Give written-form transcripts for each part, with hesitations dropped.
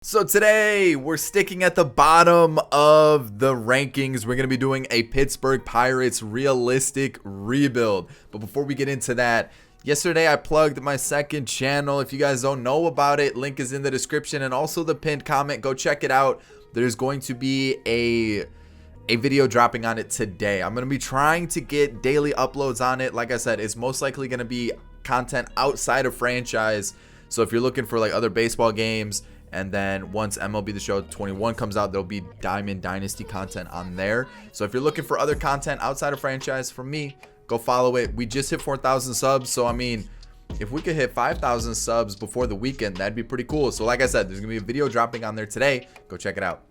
So today we're sticking at the bottom of the rankings. We're going to be doing a Pittsburgh Pirates realistic rebuild. But before we get into that, yesterday I plugged my second channel. If you guys don't know about it, link is in the description and also the pinned comment. Go check it out. There's going to be a video dropping on it today. I'm going to be trying to get daily uploads on it. Like I said, it's most likely going to be content outside of franchise. So if you're looking for like other baseball games, and then once MLB The Show 21 comes out, there'll be Diamond Dynasty content on there. So if you're looking for other content outside of franchise from me, go follow it. We just hit 4,000 subs. So, I mean, if we could hit 5,000 subs before the weekend, that'd be pretty cool. So like I said, there's going to be a video dropping on there today. Go check it out.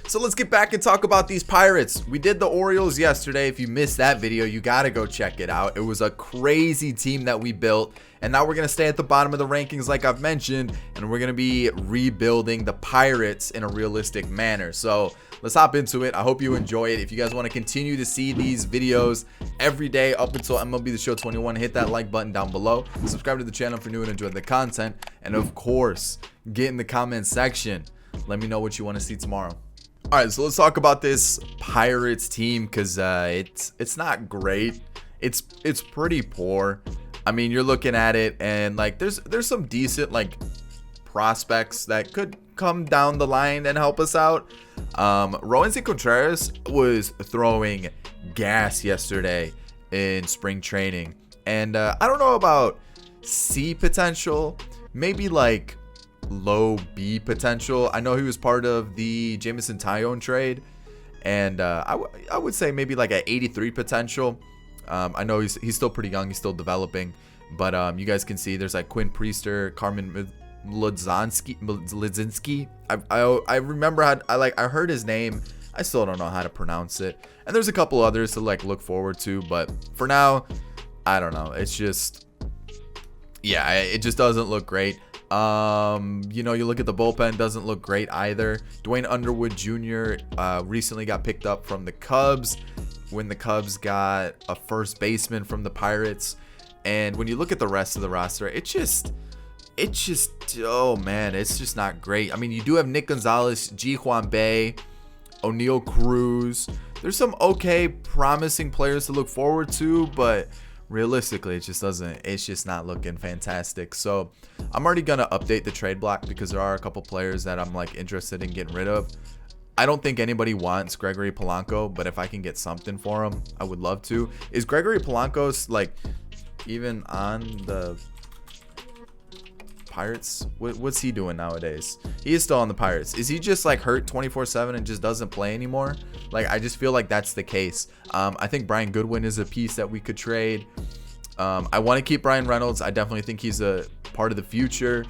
So let's get back and talk about these Pirates. We did the Orioles yesterday. If you missed that video, you got to go check it out. It was a crazy team that we built. And now we're going to stay at the bottom of the rankings like I've mentioned. And we're going to be rebuilding the Pirates in a realistic manner. So let's hop into it. I hope you enjoy it. If you guys want to continue to see these videos every day up until MLB The Show 21, hit that like button down below. Subscribe to the channel if you're new and enjoy the content. And of course, get in the comment section. Let me know what you want to see tomorrow. All right, so let's talk about this Pirates team because it's not great. It's pretty poor. I mean, you're looking at it and like there's some decent like prospects that could come down the line and help us out. Roansy Contreras was throwing gas yesterday in spring training, and I don't know about C potential, maybe like low B potential. I know he was part of the Jameson Taillon trade, and I would say maybe like an 83 potential. I know he's still pretty young, he's still developing, but you guys can see there's like Quinn Priester, Carmen Lidzinski. I remember how I heard his name. I still don't know how to pronounce it, and there's a couple others to like look forward to, but for now, I don't know. It's just, yeah, it just doesn't look great. You know, you look at the bullpen, doesn't look great either. Dwayne Underwood Jr. Recently got picked up from the Cubs when the Cubs got a first baseman from the Pirates. And when you look at the rest of the roster, it just, oh man, it's just not great. I mean, you do have Nick Gonzalez, Ji Hwan Bae, O'Neal Cruz. There's some okay, promising players to look forward to, but realistically, it's just not looking fantastic. So I'm already gonna update the trade block because there are a couple players that I'm like interested in getting rid of. I don't think anybody wants Gregory Polanco, but if I can get something for him, I would love to. Is Gregory Polanco's like even on the Pirates? What's he doing nowadays? He is still on the Pirates. Is he just like hurt 24/7 and just doesn't play anymore? Like, I just feel like that's the case. I think Brian Goodwin is a piece that we could trade. I want to keep Brian Reynolds. I definitely think he's a part of the future.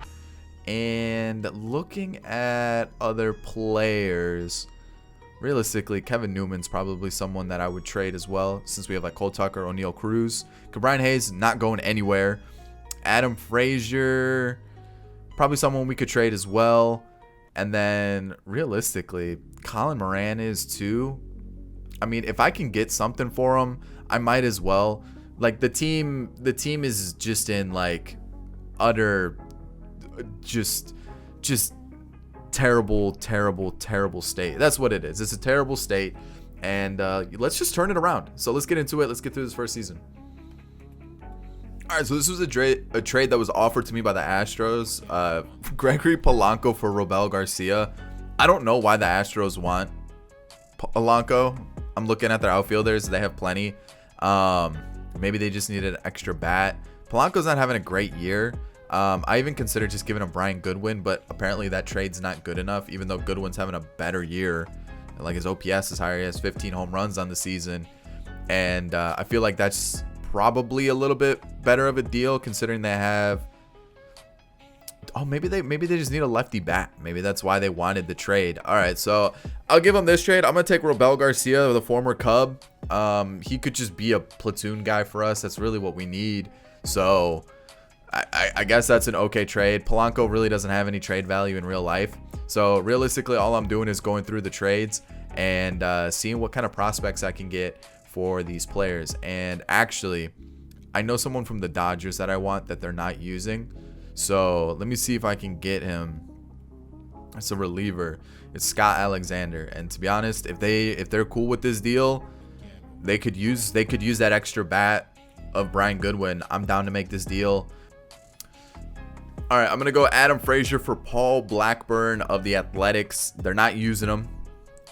And looking at other players, realistically, Kevin Newman's probably someone that I would trade as well, since we have like Cole Tucker, O'Neal Cruz. Brian Hayes not going anywhere. Adam Frazier, probably someone we could trade as well. And then realistically, Colin Moran is too. I mean, if I can get something for him, I might as well. Like the team is just in like utter just terrible state. That's what it is. It's a terrible state, and let's just turn it around. So let's get into it. Let's get through this first season. All right, so this was a trade that was offered to me by the Astros. Gregory Polanco for Robel Garcia. I don't know why the Astros want Polanco. I'm looking at their outfielders. They have plenty. Maybe they just needed an extra bat. Polanco's not having a great year. I even considered just giving him Brian Goodwin, but apparently that trade's not good enough, even though Goodwin's having a better year. Like, his OPS is higher. He has 15 home runs on the season. And I feel like that's probably a little bit better of a deal, considering they have... Oh, maybe they just need a lefty bat. Maybe that's why they wanted the trade. All right, so I'll give them this trade. I'm going to take Robel Garcia, the former Cub. He could just be a platoon guy for us. That's really what we need. So I guess that's an okay trade. Polanco really doesn't have any trade value in real life. So realistically, all I'm doing is going through the trades and seeing what kind of prospects I can get for these players. And actually, I know someone from the Dodgers that I want that they're not using. So let me see if I can get him. It's a reliever. It's Scott Alexander. And to be honest, if they're cool with this deal, they could use that extra bat of Brian Goodwin. I'm down to make this deal. All right, I'm going to go Adam Frazier for Paul Blackburn of the Athletics. They're not using him.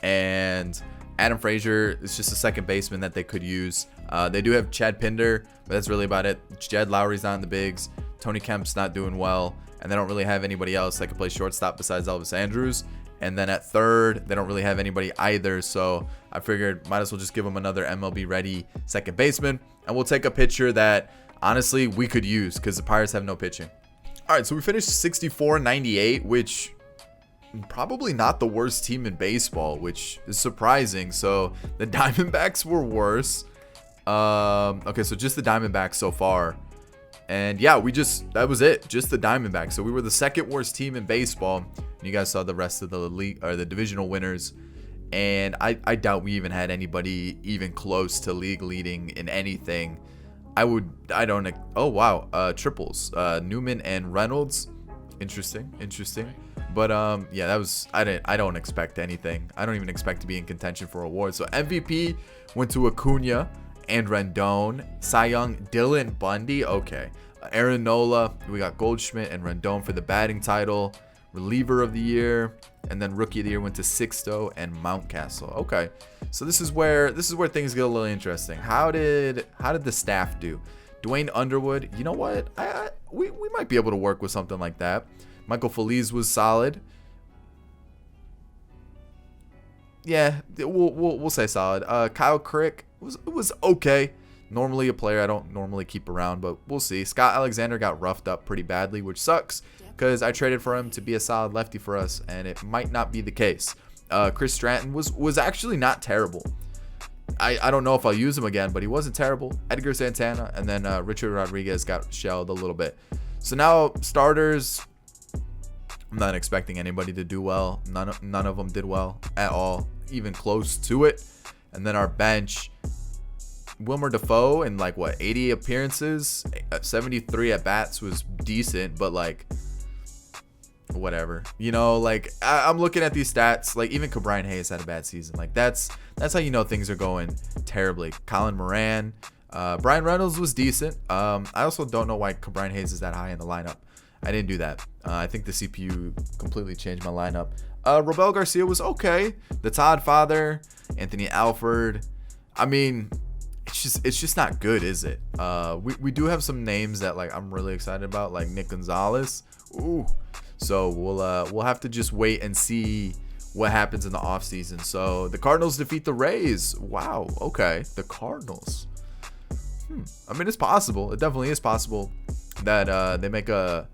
And Adam Frazier is just a second baseman that they could use. They do have Chad Pinder, but that's really about it. Jed Lowry's not in the bigs. Tony Kemp's not doing well. And they don't really have anybody else that can play shortstop besides Elvis Andrews. And then at third, they don't really have anybody either. So I figured might as well just give them another MLB ready second baseman. And we'll take a pitcher that honestly we could use because the Pirates have no pitching. All right, so we finished 64-98, which probably not the worst team in baseball, which is surprising. So the Diamondbacks were worse. Okay, so just the Diamondbacks so far. And yeah, that was it. Just the Diamondbacks. So we were the second worst team in baseball. And you guys saw the rest of the league or the divisional winners. And I doubt we even had anybody even close to league leading in anything. Oh wow, triples. Newman and Reynolds. Interesting. But yeah, that was I don't expect anything. I don't even expect to be in contention for awards. So MVP went to Acuna and Rendon. Cy Young, Dylan Bundy. Okay. Aaron Nola. We got Goldschmidt and Rendon for the batting title. Reliever of the year. And then rookie of the year went to Sixto and Mountcastle. Okay. So this is where things get a little interesting. How did the staff do? Dwayne Underwood. You know what? We might be able to work with something like that. Michael Feliz was solid. Yeah, we'll say solid. Kyle Crick was okay. Normally a player I don't normally keep around, but we'll see. Scott Alexander got roughed up pretty badly, which sucks because I traded for him to be a solid lefty for us, and it might not be the case. Chris Stratton was actually not terrible. I don't know if I'll use him again, but he wasn't terrible. Edgar Santana, and then Richard Rodriguez got shelled a little bit. So now starters, I'm not expecting anybody to do well. None of them did well at all, even close to it. And then our bench, Wilmer Defoe in 80 appearances, 73 at bats was decent, but whatever. I'm looking at these stats. Even Cabrian Hayes had a bad season. That's how you know things are going terribly. Colin Moran, Brian Reynolds was decent. I also don't know why Cabrian Hayes is that high in the lineup. I didn't do that. I think the CPU completely changed my lineup. Robel Garcia was okay. The Todd Father, Anthony Alford. I mean, it's just not good, is it? We do have some names that I'm really excited about, like Nick Gonzalez. Ooh. So we'll have to just wait and see what happens in the offseason. So the Cardinals defeat the Rays. Wow. Okay. The Cardinals. I mean, it's possible. It definitely is possible that they make a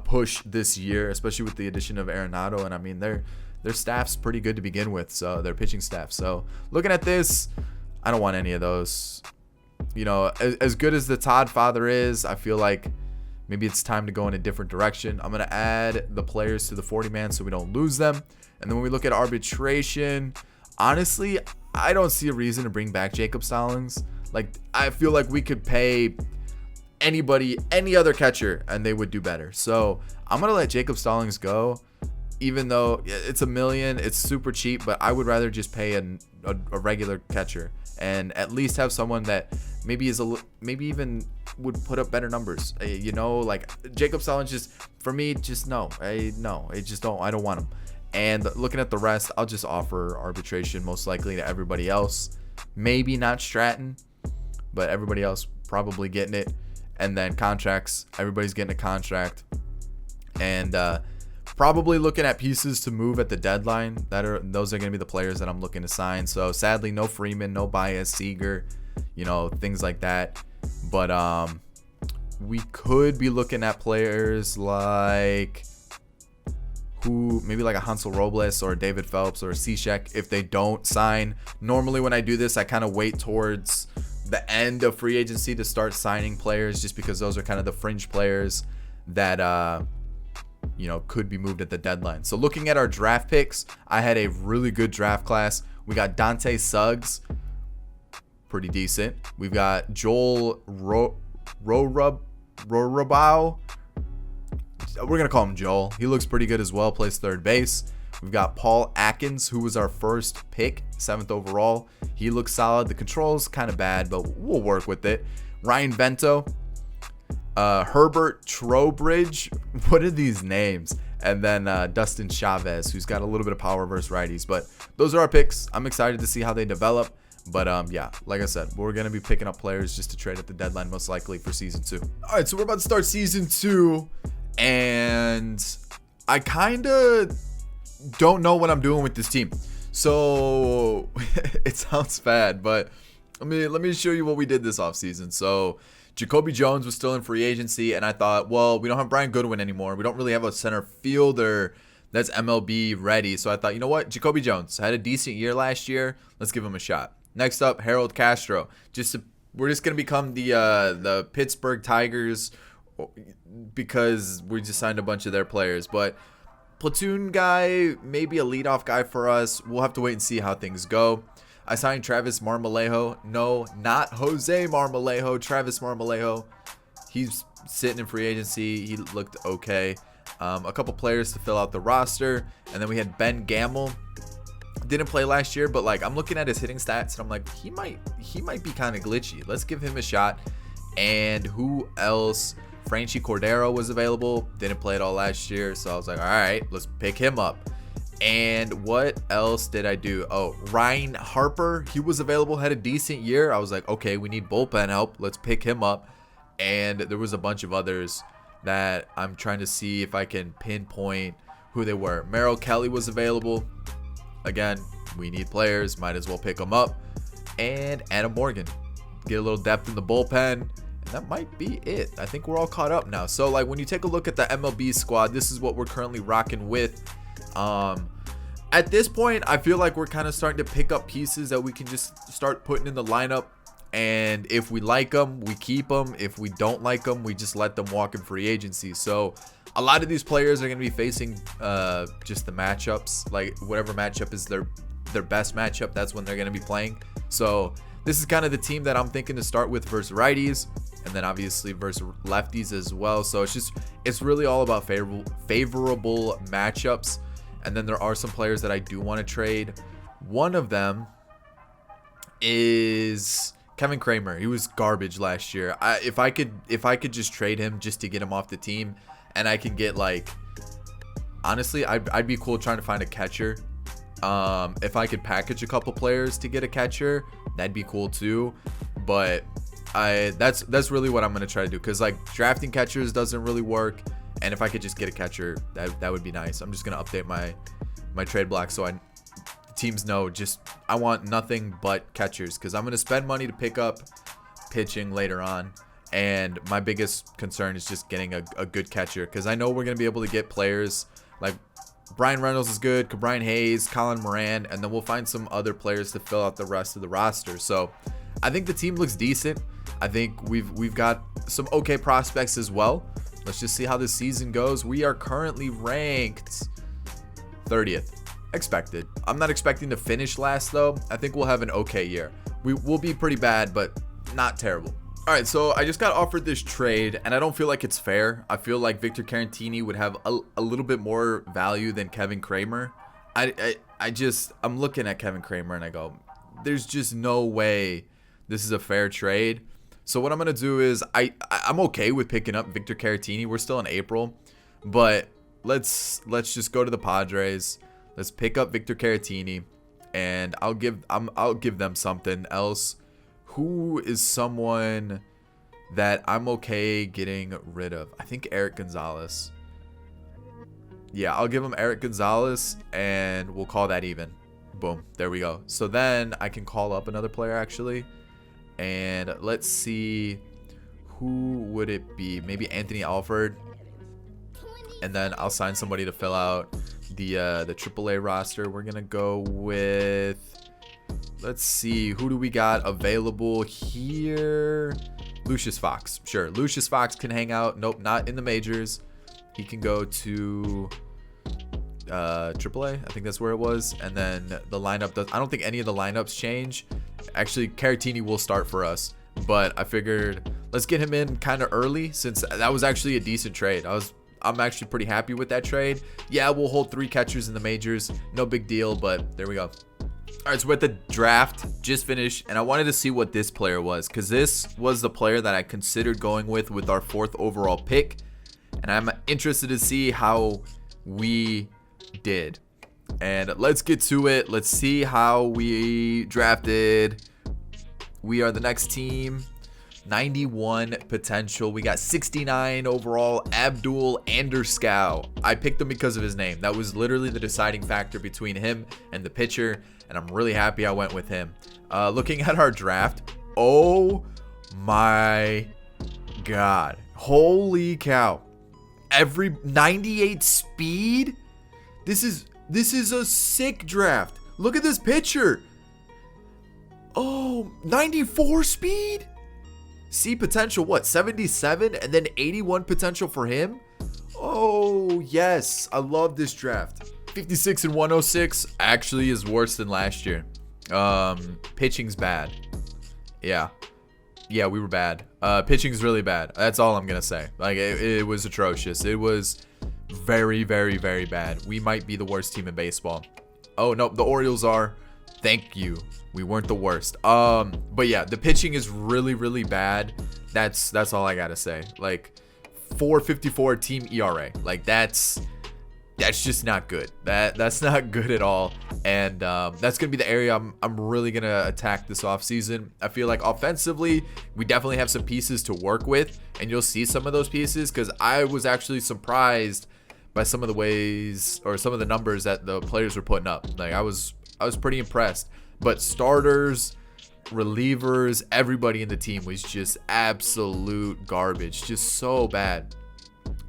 push this year, especially with the addition of Arenado. And I mean, their staff's pretty good to begin with. So their pitching staff. So looking at this, I don't want any of those. As good as the Todd Father is, I feel like maybe it's time to go in a different direction. I'm going to add the players to the 40-man so we don't lose them. And then when we look at arbitration, honestly, I don't see a reason to bring back Jacob Stallings. I feel like we could pay anybody, any other catcher, and they would do better. So I'm going to let Jacob Stallings go, even though it's $1 million. It's super cheap, but I would rather just pay a regular catcher and at least have someone that maybe even would put up better numbers. Jacob Stallings, just for me, just no. I don't want him. And looking at the rest, I'll just offer arbitration most likely to everybody else. Maybe not Stratton, but everybody else probably getting it. And then contracts, everybody's getting a contract. And probably looking at pieces to move at the deadline. Those are going to be the players that I'm looking to sign. So sadly, no Freeman, no Baez, Seager, things like that. But we could be looking at players maybe like a Hansel Robles or a David Phelps or a Cishek if they don't sign. Normally when I do this, I kind of wait towards the end of free agency to start signing players, just because those are kind of the fringe players that could be moved at the deadline. So looking at our draft picks, I had a really good draft class. We got Dante Suggs, pretty decent. We've got Joel Rorabau, we're gonna call him Joel. He looks pretty good as well. Plays third base. We've got Paul Atkins, who was our first pick, 7th overall. He looks solid. The controls kind of bad, but we'll work with it. Ryan Bento, Herbert Trowbridge. What are these names? And then Dustin Chavez, who's got a little bit of power versus righties. But those are our picks. I'm excited to see how they develop. But yeah, like I said, we're going to be picking up players just to trade at the deadline, most likely for season 2. All right, so we're about to start season 2. And I kind of don't know what I'm doing with this team. So it sounds bad, but let me show you what we did this offseason. So Jacoby Jones was still in free agency, and I thought, well, we don't have Brian Goodwin anymore. We don't really have a center fielder that's MLB ready. So I thought, you know what? Jacoby Jones had a decent year last year. Let's give him a shot. Next up, Harold Castro. We're just going to become the Pittsburgh Tigers because we just signed a bunch of their players. But platoon guy, maybe a leadoff guy for us. We'll have to wait and see how things go. I signed Travis Marmolejo. No, not Jose Marmolejo. Travis Marmolejo. He's sitting in free agency. He looked okay. A couple players to fill out the roster. And then we had Ben Gamble. Didn't play last year, but like I'm looking at his hitting stats and I'm like, he might be kind of glitchy. Let's give him a shot. And who else? Franchy Cordero was available. Didn't play at all last year. So I was like, all right, let's pick him up. And what else did I do? Oh, Ryan Harper. He was available, had a decent year. I was like, okay, we need bullpen help. Let's pick him up. And there was a bunch of others that I'm trying to see if I can pinpoint who they were. Merrill Kelly was available. Again, we need players. Might as well pick them up. And Adam Morgan. Get a little depth in the bullpen. And that might be it. I think we're all caught up now. So, like, when you take a look at the MLB squad, this is what we're currently rocking with. At this point, I feel like we're kind of starting to pick up pieces that we can just start putting in the lineup. And if we like them, we keep them. If we don't like them, we just let them walk in free agency. So a lot of these players are going to be facing just the matchups. Like whatever matchup is their best matchup, that's when they're going to be playing. So this is kind of the team that I'm thinking to start with versus righties. And then obviously versus lefties as well. So it's really all about favorable matchups. And then there are some players that I do want to trade. One of them is Kevin Kramer. He was garbage last year. If I could just trade him just to get him off the team, and I can get like, honestly, I'd be cool trying to find a catcher. If I could package a couple players to get a catcher, that'd be cool too. But that's really what I'm gonna try to do, because like drafting catchers doesn't really work. And if I could just get a catcher, that would be nice. I'm just gonna update my trade block so teams know I want nothing but catchers, because I'm gonna spend money to pick up pitching later on. And my biggest concern is just getting a good catcher, because I know we're gonna be able to get players like Brian Reynolds is good, Brian Hayes, Colin Moran, and then we'll find some other players to fill out the rest of the roster. So I think the team looks decent. I think we've got some okay prospects as well. Let's just see how this season goes. We are currently ranked 30th. Expected. I'm not expecting to finish last though. I think we'll have an okay year. We will be pretty bad, but not terrible. All right, so I just got offered this trade, and I don't feel like it's fair. I feel like Victor Caratini would have a little bit more value than Kevin Kramer. I'm looking at Kevin Kramer and I go, there's just no way this is a fair trade. So what I'm gonna do is I'm okay with picking up Victor Caratini. We're still in April, but let's just go to the Padres. Let's pick up Victor Caratini, and I'll give them something else. Who is someone that I'm okay getting rid of? I think Eric Gonzalez. Yeah, I'll give him Eric Gonzalez, and we'll call that even. Boom, there we go. So then I can call up another player actually. And let's see, who would it be? Maybe Anthony Alford. And then I'll sign somebody to fill out the AAA roster. We're gonna go with, let's see, who do we got available here? Lucius Fox. Sure, Lucius Fox can hang out. Nope, not in the majors. He can go to AAA. I think that's where it was. And then the lineup I don't think any of the lineups change. Actually, Caratini will start for us, but I figured let's get him in kind of early, since that was actually a decent trade. I was I'm actually pretty happy with that trade. Yeah, we'll hold 3 catchers in the majors. No big deal, but there we go. All right, so we're at the draft, just finished, and I wanted to see what this player was because this was the player that I considered going with our 4th overall pick, and I'm interested to see how we did. And let's get to it. Let's see how we drafted. We are the next team. 91 potential. We got 69 overall. Abdul Anderskow. I picked him because of his name. That was literally the deciding factor between him and the pitcher, and I'm really happy I went with him. Looking at our draft, oh my god, holy cow! Every 98 speed. This is a sick draft. Look at this pitcher. Oh, 94 speed. See potential, what, 77 and then 81 potential for him? Oh, yes. I love this draft. 56 and 106 actually is worse than last year. Pitching's bad. Yeah, we were bad. Pitching's really bad. That's all I'm going to say. Like, it was atrocious. It was very, very, very bad. We might be the worst team in baseball. Oh, no, the Orioles are. Thank you. We weren't the worst. But yeah, the pitching is really, really bad. That's all I gotta say. Like 4.54 team ERA. Like that's just not good. That's not good at all. And that's gonna be the area I'm really gonna attack this offseason. I feel like offensively, we definitely have some pieces to work with, and you'll see some of those pieces because I was actually surprised by some of the ways or some of the numbers that the players were putting up. Like I was pretty impressed. But starters, relievers, everybody in the team was just absolute garbage. Just so bad.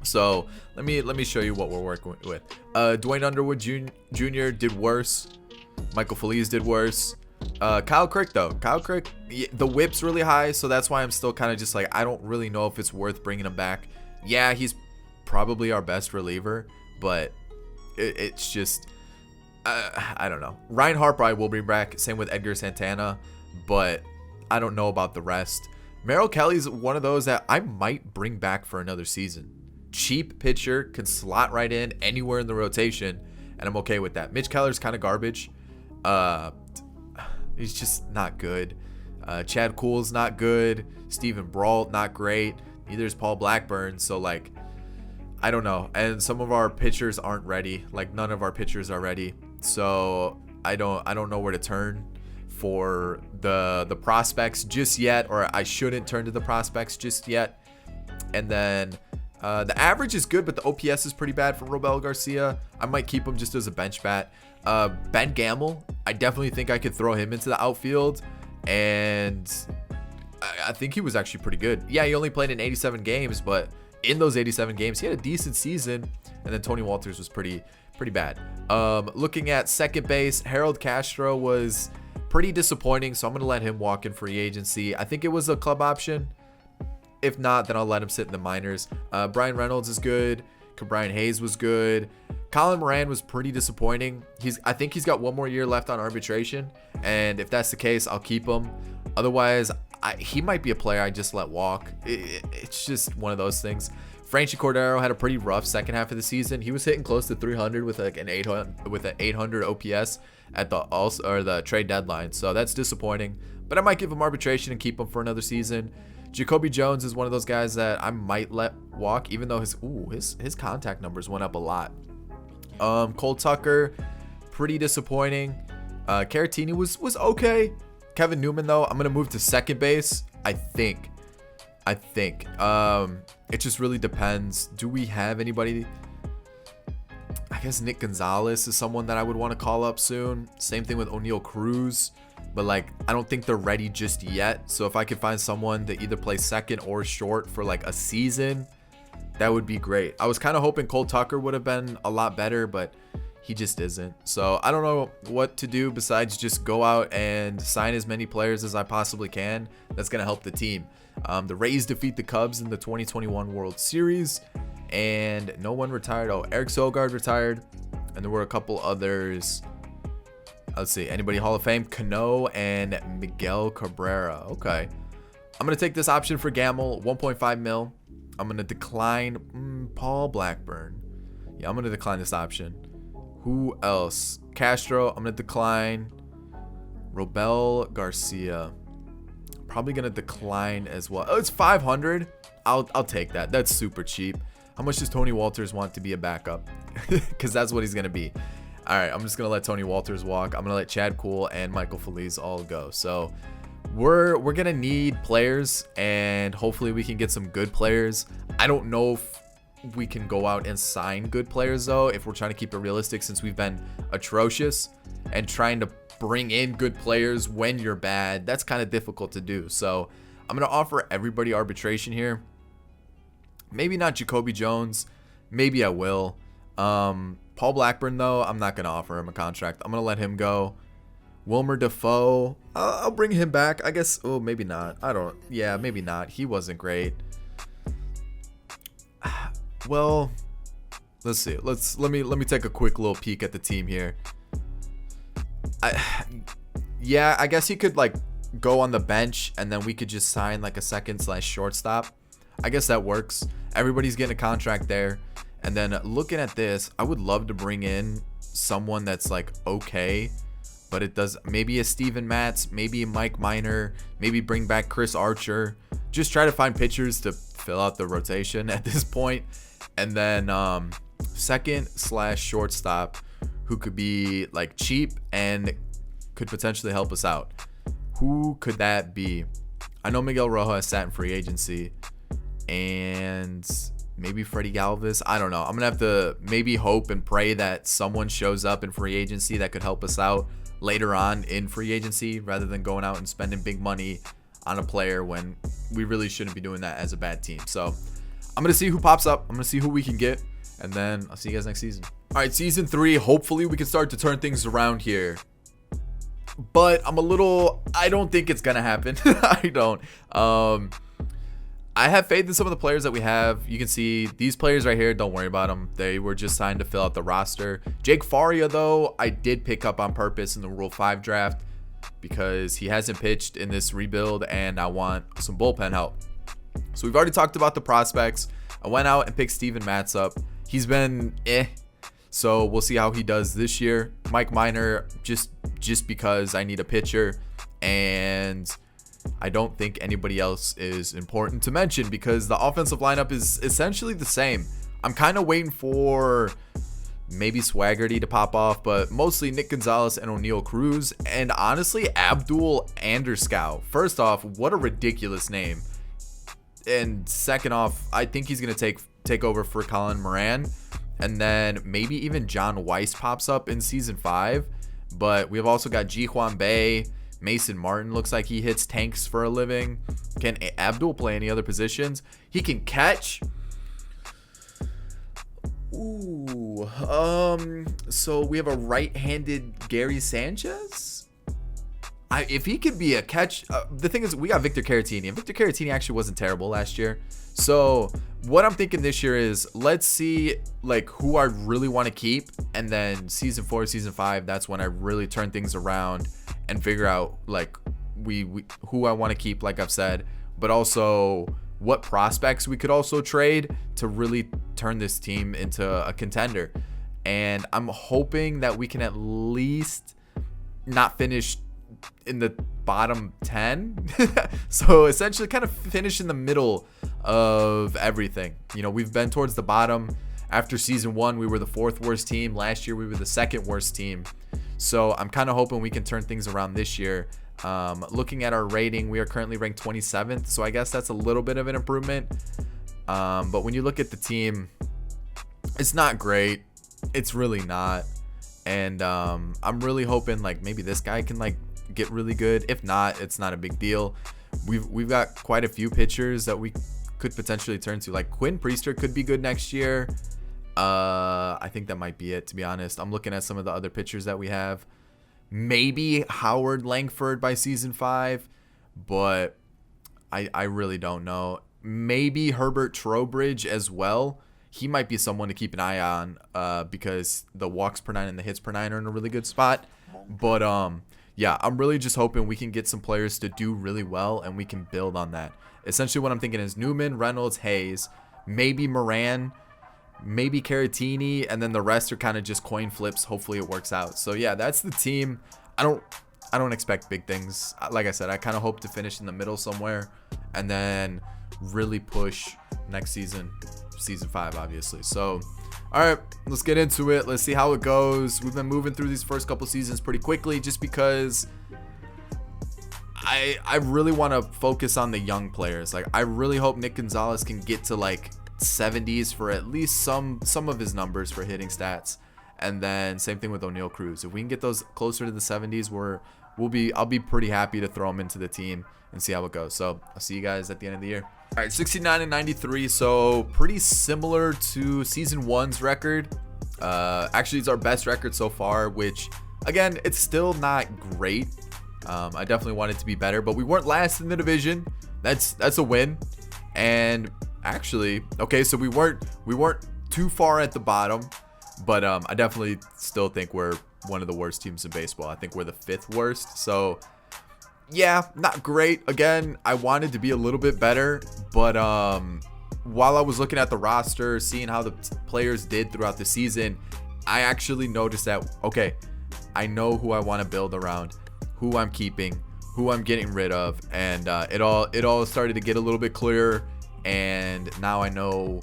So let me show you what we're working with. Dwayne Underwood Jr. did worse. Michael Feliz did worse. Kyle Crick though. Kyle Crick, the whip's really high, so that's why I'm still kind of just like, I don't really know if it's worth bringing him back. Yeah, he's probably our best reliever, but it's just... I don't know. Ryan Harper I will bring back. Same with Edgar Santana, but I don't know about the rest. Merrill Kelly's one of those that I might bring back for another season. Cheap pitcher, can slot right in anywhere in the rotation, and I'm okay with that. Mitch Keller's kind of garbage. He's just not good. Chad Kuhl's not good. Steven Brault not great. Neither is Paul Blackburn. So like, I don't know. And some of our pitchers aren't ready. Like none of our pitchers are ready. So I don't know where to turn for the prospects just yet, or I shouldn't turn to the prospects just yet. And then the average is good, but the OPS is pretty bad for Robel Garcia. I might keep him just as a bench bat. Ben Gamel, I definitely think I could throw him into the outfield, and I think he was actually pretty good. Yeah, he only played in 87 games, but in those 87 games, he had a decent season. And then Tony Walters was pretty bad. Looking at second base, Harold Castro was pretty disappointing, so I'm going to let him walk in free agency. I think it was a club option. If not, then I'll let him sit in the minors. Brian Reynolds is good. Brian Hayes was good. Colin Moran was pretty disappointing. I think he's got one more year left on arbitration, and if that's the case, I'll keep him. Otherwise, he might be a player I just let walk. It's just one of those things. Franchy Cordero had a pretty rough second half of the season. He was hitting close to 300 with like an 800 OPS at the trade deadline. So that's disappointing. But I might give him arbitration and keep him for another season. Jacoby Jones is one of those guys that I might let walk, even though his contact numbers went up a lot. Cole Tucker, pretty disappointing. Caratini was okay. Kevin Newman though, I'm gonna move to second base. I think. It just really depends. Do we have anybody? I guess Nick Gonzalez is someone that I would want to call up soon. Same thing with O'Neal Cruz. But like, I don't think they're ready just yet. So if I could find someone to either play second or short for like a season, that would be great. I was kind of hoping Cole Tucker would have been a lot better, but he just isn't. So I don't know what to do besides just go out and sign as many players as I possibly can. That's going to help the team. The Rays defeat the Cubs in the 2021 World Series, and no one retired. Oh, Eric Sogard retired, and there were a couple others. Let's see. Anybody Hall of Fame? Cano and Miguel Cabrera. Okay. I'm going to take this option for Gamel, 1.5 mil. I'm going to decline Paul Blackburn. Yeah, I'm going to decline this option. Who else? Castro, I'm going to decline. Robel Garcia. Probably going to decline as well. Oh, it's 500. I'll take that. That's super cheap. How much does Tony Walters want to be a backup? Because that's what he's going to be. All right, I'm just going to let Tony Walters walk. I'm going to let Chad Kuhl and Michael Feliz all go. So we're going to need players, and hopefully we can get some good players. I don't know if we can go out and sign good players, though, if we're trying to keep it realistic, since we've been atrocious, and trying to bring in good players when you're bad, that's kind of difficult to do. So I'm going to offer everybody arbitration here. Maybe not Jacoby Jones. Maybe I will. Paul Blackburn, though, I'm not going to offer him a contract. I'm going to let him go. Wilmer Defoe, I'll bring him back, I guess. Oh, maybe not. Yeah, maybe not. He wasn't great. Well, let's see. Let me take a quick little peek at the team here. Yeah, I guess he could like go on the bench, and then we could just sign like a second/shortstop. I guess that works. Everybody's getting a contract there. And then looking at this, I would love to bring in someone that's like okay, but it does, maybe a Steven Matz, maybe a Mike Minor, maybe bring back Chris Archer. Just try to find pitchers to fill out the rotation at this point. And then second/shortstop who could be like cheap and could potentially help us out. Who could that be? I know Miguel Rojas sat in free agency, and maybe Freddie Galvis. I don't know. I'm gonna have to maybe hope and pray that someone shows up in free agency that could help us out later on in free agency, rather than going out and spending big money on a player when we really shouldn't be doing that as a bad team. So I'm gonna see who pops up. I'm gonna see who we can get, and then I'll see you guys next season. All right, season 3. Hopefully we can start to turn things around here. But I don't think it's gonna happen. I don't. I have faith in some of the players that we have. You can see these players right here. Don't worry about them. They were just signed to fill out the roster. Jake Faria, though, I did pick up on purpose in the Rule 5 draft because he hasn't pitched in this rebuild, and I want some bullpen help. So we've already talked about the prospects. I went out and picked Steven Matz up. He's been so we'll see how he does this year. Mike Minor, just because I need a pitcher, and I don't think anybody else is important to mention because the offensive lineup is essentially the same. I'm kind of waiting for maybe Swaggerty to pop off, but mostly Nick Gonzalez and O'Neal Cruz, and honestly Abdul Anderskow. First off, what a ridiculous name. And second off, I think he's going to take over for Colin Moran. And then maybe even John Weiss pops up in season 5. But we have also got Ji-Hwan Bae. Mason Martin looks like he hits tanks for a living. Can Abdul play any other positions? He can catch. Ooh. So we have a right-handed Gary Sanchez. If he could be a catch, the thing is, we got Victor Caratini, and Victor Caratini actually wasn't terrible last year. So what I'm thinking this year is, let's see like who I really want to keep, and then season 4, season 5, that's when I really turn things around and figure out like who I want to keep, like I've said, but also what prospects we could also trade to really turn this team into a contender. And I'm hoping that we can at least not finish in the bottom 10. So essentially kind of finish in the middle of everything. You know, we've been towards the bottom. After season 1, we were the 4th worst team. Last year, we were the 2nd worst team. So I'm kind of hoping we can turn things around this year. Looking at our rating, we are currently ranked 27th. So I guess that's a little bit of an improvement. But when you look at the team, it's not great. It's really not. And I'm really hoping like maybe this guy can like get really good. If not, it's not a big deal. We've got quite a few pitchers that we could potentially turn to. Like Quinn Priester could be good next year. I think that might be it, to be honest. I'm looking at some of the other pitchers that we have. Maybe Howard Langford by season 5, but I really don't know. Maybe Herbert Trowbridge as well. He might be someone to keep an eye on because the walks per 9 and the hits per 9 are in a really good spot. But yeah, I'm really just hoping we can get some players to do really well and we can build on that. Essentially what I'm thinking is Newman, Reynolds, Hayes, maybe Moran, maybe Caratini, and then the rest are kind of just coin flips. Hopefully it works out. So yeah, that's the team. I don't expect big things. Like I said, I kind of hope to finish in the middle somewhere and then really push next season, season 5, obviously. So all right, let's get into it. Let's see how it goes. We've been moving through these first couple seasons pretty quickly just because I really want to focus on the young players. Like, I really hope Nick Gonzalez can get to like 70s for at least some of his numbers for hitting stats. And then same thing with O'Neal Cruz. If we can get those closer to the 70s, I'll be pretty happy to throw him into the team and see how it goes. So I'll see you guys at the end of the year. All right, 69 and 93, so pretty similar to season 1's record. Actually, it's our best record so far, which again, it's still not great. I definitely want it to be better, but we weren't last in the division. That's a win. And actually, okay, so we weren't too far at the bottom, but I definitely still think we're one of the worst teams in baseball. I think we're the 5th worst. So yeah, not great. Again, I wanted to be a little bit better, but while I was looking at the roster, seeing how the players did throughout the season, I actually noticed that, okay, I know who I want to build around, who I'm keeping, who I'm getting rid of, and it all started to get a little bit clearer, and now I know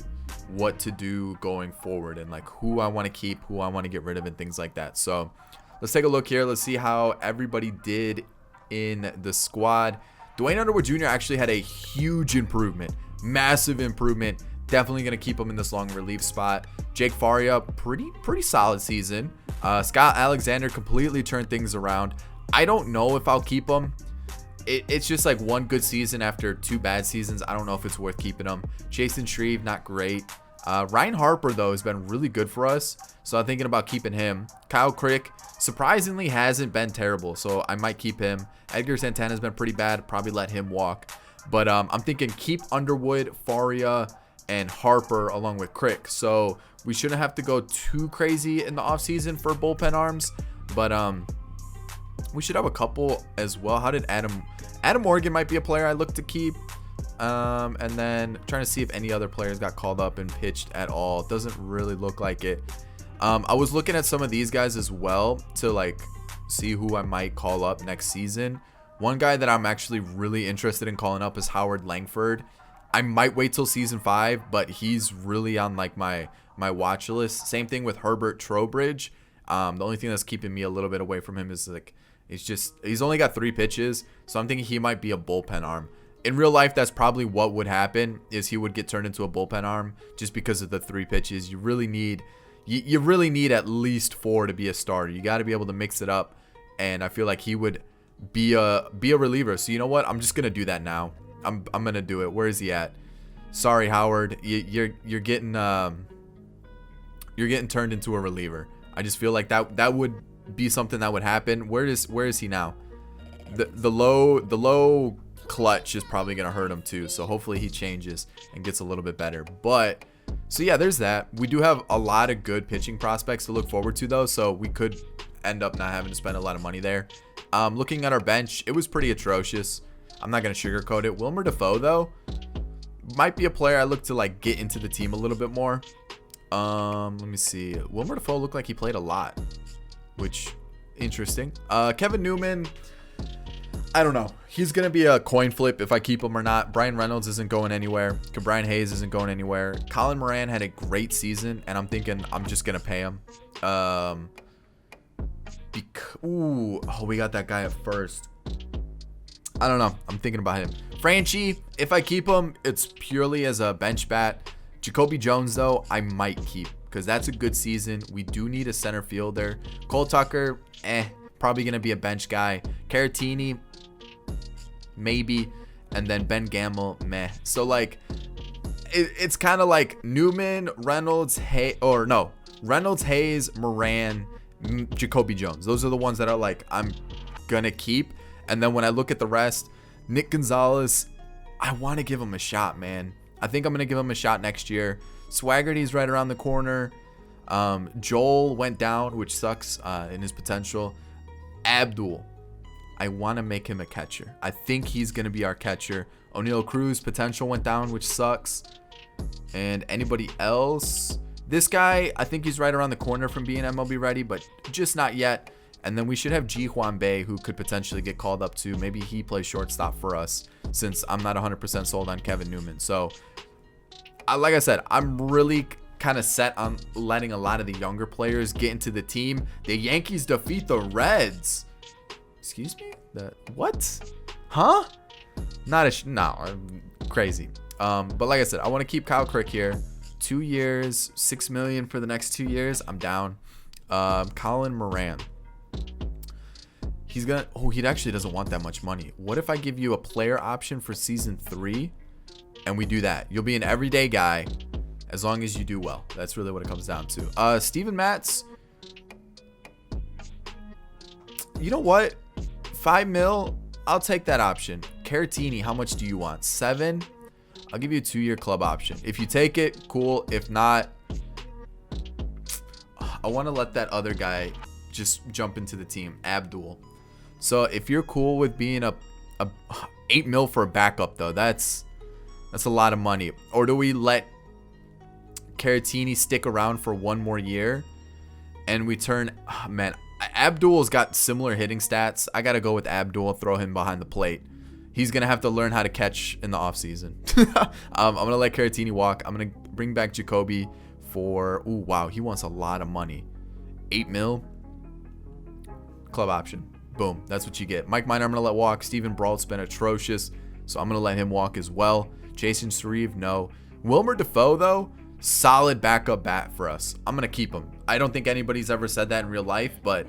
what to do going forward and like who I want to keep, who I want to get rid of, and things like that. So let's take a look here. Let's see how everybody did in the squad. Dwayne Underwood Jr. actually had a huge improvement, massive improvement. Definitely going to keep him in this long relief spot. Jake Faria, pretty solid season. Scott Alexander completely turned things around. I don't know if I'll keep him. It's just like one good season after 2 bad seasons. I don't know if it's worth keeping him. Jason Shreve, not great. Ryan Harper, though, has been really good for us, so I'm thinking about keeping him. Kyle Crick surprisingly hasn't been terrible, so I might keep him. Edgar Santana's been pretty bad. Probably let him walk. But I'm thinking keep Underwood, Faria, and Harper along with Crick. So we shouldn't have to go too crazy in the offseason for bullpen arms. But we should have a couple as well. How did Adam Morgan might be a player I look to keep. And then trying to see if any other players got called up and pitched at all. Doesn't really look like it. I was looking at some of these guys as well to like see who I might call up next season. One guy that I'm actually really interested in calling up is Howard Langford. I might wait till season 5, but he's really on like my watch list. Same thing with Herbert Trowbridge. The only thing that's keeping me a little bit away from him is like he's only got 3 pitches, so I'm thinking he might be a bullpen arm. In real life, that's probably what would happen, is he would get turned into a bullpen arm just because of the 3 pitches. You really need at least 4 to be a starter. You got to be able to mix it up, and I feel like he would be a reliever. So you know what? I'm just gonna do that now. I'm gonna do it. Where is he at? Sorry, Howard. You're getting turned into a reliever. I just feel like that would be something that would happen. Where is he now? The low clutch is probably gonna hurt him too. So hopefully he changes and gets a little bit better. But so yeah, there's that. We do have a lot of good pitching prospects to look forward to though. So we could end up not having to spend a lot of money there. Looking at our bench, it was pretty atrocious. I'm not gonna sugarcoat it. Wilmer Defoe though might be a player I look to like get into the team a little bit more. Let me see. Wilmer Defoe looked like he played a lot, which interesting. Kevin Newman, I don't know. He's gonna be a coin flip if I keep him or not. Brian Reynolds isn't going anywhere. Brian Hayes isn't going anywhere. Colin Moran had a great season, and I'm thinking I'm just gonna pay him. We got that guy at first. I don't know. I'm thinking about him. Franchi, if I keep him, it's purely as a bench bat. Jacoby Jones, though, I might keep because that's a good season. We do need a center fielder. Cole Tucker, probably going to be a bench guy. Caratini, maybe. And then Ben Gamble, meh. So, like, it's kind of like Newman, Reynolds, Reynolds, Hayes, Moran, Jacoby Jones. Those are the ones that are like I'm going to keep. And then when I look at the rest, Nick Gonzalez, I want to give him a shot, man. I think I'm going to give him a shot next year. Swaggerty's right around the corner. Joel went down, which sucks in his potential. Abdul, I want to make him a catcher. I think he's going to be our catcher. O'Neal Cruz potential went down, which sucks. And anybody else? This guy, I think he's right around the corner from being MLB ready, but just not yet. And then we should have Ji-Hwan Bae, who could potentially get called up too. Maybe he plays shortstop for us, since I'm not 100% sold on Kevin Newman. So, like I said, I'm really kind of set on letting a lot of the younger players get into the team. The Yankees defeat the Reds. Excuse me? What? Huh? No, crazy. But like I said, I want to keep Kyle Crick here. 2 years, $6 million for the next 2 years. I'm down. Colin Moran. He actually doesn't want that much money. What if I give you a player option for season 3 and we do that? You'll be an everyday guy as long as you do well. That's really what it comes down to. Steven Matz. You know what? 5 mil. I'll take that option. Caratini, how much do you want? 7? I'll give you a 2-year club option. If you take it, cool. If not, I want to let that other guy just jump into the team, Abdul. So if you're cool with being a 8 mil for a backup, though, that's a lot of money. Or do we let Caratini stick around for 1 more year and we turn, man, Abdul's got similar hitting stats. I gotta go with Abdul, throw him behind the plate. He's gonna have to learn how to catch in the offseason. I'm gonna let Caratini walk. I'm gonna bring back Jacoby for, ooh, wow, he wants a lot of money. 8 mil club option. Boom, that's what you get. Mike Minor, I'm gonna let walk. Steven Brault's been atrocious, so I'm gonna let him walk as well. Jason Shreve, no. Wilmer Defoe, though, solid backup bat for us. I'm gonna keep him. I don't think anybody's ever said that in real life, but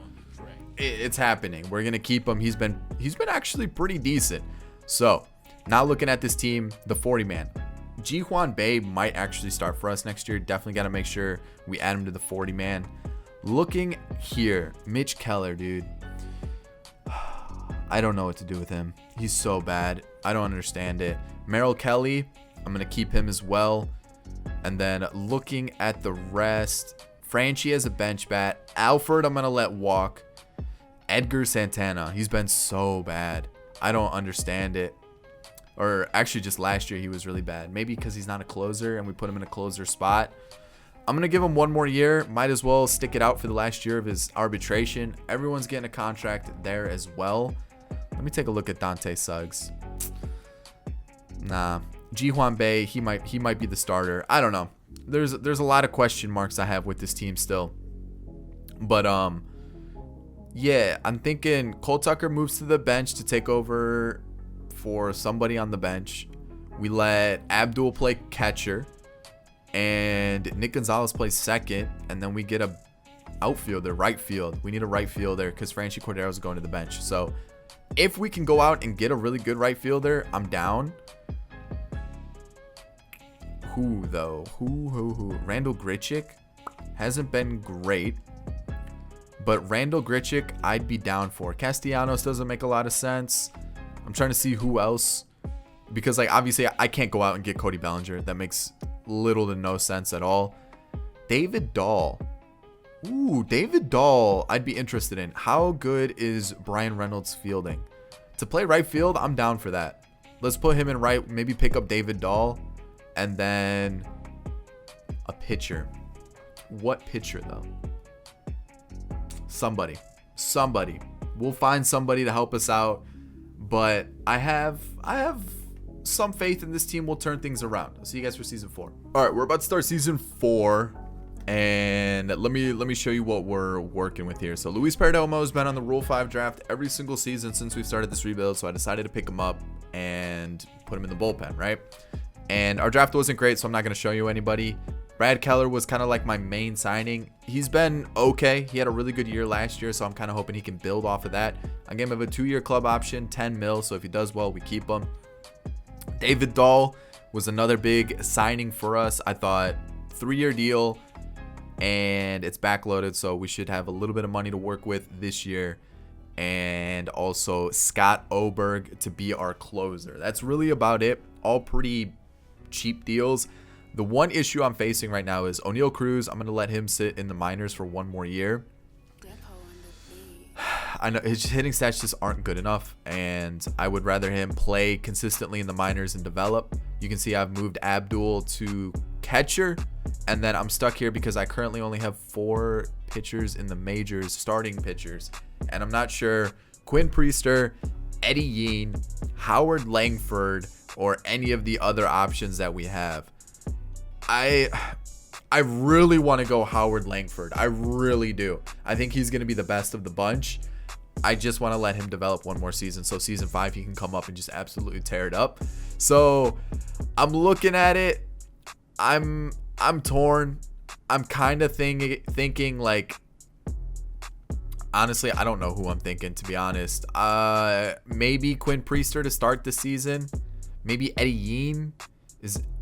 it's happening. We're gonna keep him. He's been actually pretty decent. So now looking at this team, the 40-man. Ji-Hwan Bae might actually start for us next year. Definitely got to make sure we add him to the 40-man. Looking here, Mitch Keller, dude. I don't know what to do with him. He's so bad. I don't understand it. Merrill Kelly, I'm going to keep him as well. And then looking at the rest, Franchi as a bench bat. Alfred, I'm going to let walk. Edgar Santana, he's been so bad. I don't understand it. Or actually just last year he was really bad. Maybe because he's not a closer and we put him in a closer spot. I'm going to give him 1 more year. Might as well stick it out for the last year of his arbitration. Everyone's getting a contract there as well. Let me take a look at Dante Suggs. Nah. Ji-Hwan Bae, he might be the starter. I don't know. There's a lot of question marks I have with this team still. But yeah, I'm thinking Cole Tucker moves to the bench to take over for somebody on the bench. We let Abdul play catcher and Nick Gonzalez plays second, and then we get a outfielder, right field. We need a right fielder because Franchi Cordero is going to the bench. So if we can go out and get a really good right fielder, I'm down. Who though? Who? Randall Grichuk hasn't been great, but Randall Grichuk I'd be down for. Castellanos doesn't make a lot of sense. I'm trying to see who else, because like obviously I can't go out and get Cody Bellinger. That makes little to no sense at all. David Dahl. Ooh, David Dahl I'd be interested in. How good is Brian Reynolds fielding? To play right field, I'm down for that. Let's put him in right, maybe pick up David Dahl, and then a pitcher. What pitcher though? Somebody. We'll find somebody to help us out, but I have some faith in this team will turn things around. I'll see you guys for season 4. All right, we're about to start season 4. And let me show you what we're working with here. So Luis Perdomo has been on the Rule 5 draft every single season since we started this rebuild. So I decided to pick him up and put him in the bullpen, right? And our draft wasn't great, so I'm not going to show you anybody. Brad Keller was kind of like my main signing. He's been okay. He had a really good year last year, so I'm kind of hoping he can build off of that. I gave him a 2-year club option, 10 mil. So if he does well, we keep him. David Dahl was another big signing for us. I thought 3-year deal. And it's backloaded, so we should have a little bit of money to work with this year. And also Scott Oberg to be our closer. That's really about it. All pretty cheap deals. The one issue I'm facing right now is O'Neal Cruz. I'm going to let him sit in the minors for 1 more year. I know his hitting stats just aren't good enough, and I would rather him play consistently in the minors and develop. You can see I've moved Abdul to catcher, and then I'm stuck here because I currently only have 4 pitchers in the majors, starting pitchers, and I'm not sure Quinn Priester, Eddie Yean, Howard Langford, or any of the other options that we have. I really want to go Howard Langford. I really do. I think he's going to be the best of the bunch. I just want to let him develop one more season, so season 5 he can come up and just absolutely tear it up. So I'm looking at it. I'm torn. I'm kind of thinking like, honestly, I don't know who I'm thinking, to be honest. Maybe Quinn Priester to start the season. Maybe Eddie Yean.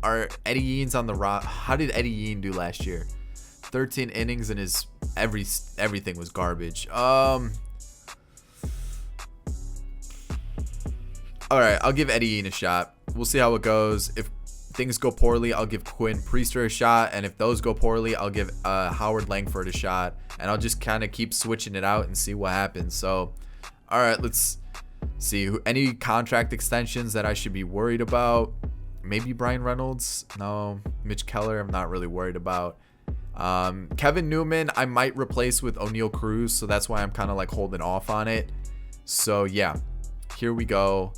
Eddie Yean's on the rock? How did Eddie Yean do last year? 13 innings and his everything was garbage. All right, I'll give Eddie Yean a shot. We'll see how it goes. If things go poorly, I'll give Quinn Priester a shot, and if those go poorly, I'll give Howard Langford a shot, and I'll just kind of keep switching it out and see what happens. So, all right, let's see. Any contract extensions that I should be worried about? Maybe Brian Reynolds. No. Mitch Keller, I'm not really worried about. Kevin Newman, I might replace with O'Neal Cruz, so that's why I'm kind of like holding off on it. So yeah, here we go.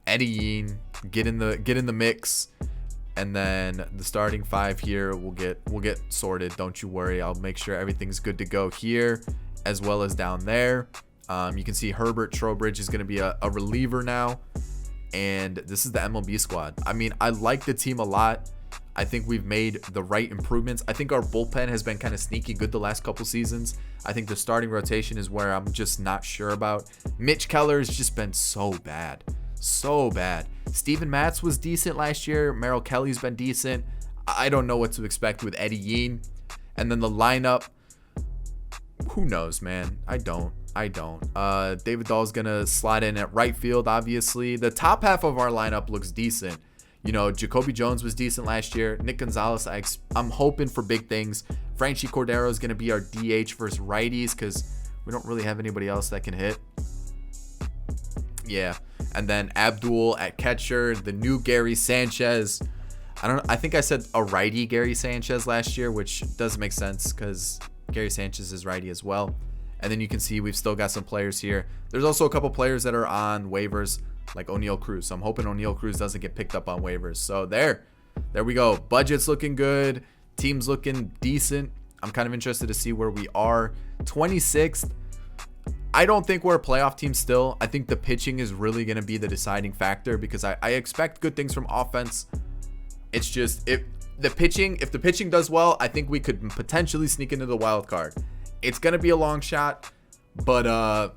Eddie Yean, get in the mix, and then the starting 5 here will get sorted. Don't you worry. I'll make sure everything's good to go here as well as down there. You can see Herbert Trowbridge is going to be a reliever now. And this is the MLB squad. I mean, I like the team a lot. I think we've made the right improvements. I think our bullpen has been kind of sneaky good the last couple seasons. I think the starting rotation is where I'm just not sure about. Mitch Keller has just been so bad. So bad. Steven Matz was decent last year. Merrill Kelly's been decent. I don't know what to expect with Eddie Yean. And then the lineup, who knows, man? I don't. David Dahl's gonna slide in at right field, obviously. The top half of our lineup looks decent. You know, Jacoby Jones was decent last year. Nick Gonzalez, I'm hoping for big things. Franchi Cordero is gonna be our DH versus righties because we don't really have anybody else that can hit. Yeah, and then Abdul at catcher, the new Gary Sanchez. I think I said a righty Gary Sanchez last year, which doesn't make sense because Gary Sanchez is righty as well. And then you can see we've still got some players here. There's also a couple players that are on waivers, like O'Neal Cruz. So I'm hoping O'Neal Cruz doesn't get picked up on waivers. So there we go. Budget's looking good. Team's looking decent. I'm kind of interested to see where we are. 26th. I don't think we're a playoff team still. I think the pitching is really going to be the deciding factor because I expect good things from offense. It's just if the pitching does well, I think we could potentially sneak into the wild card. It's going to be a long shot, but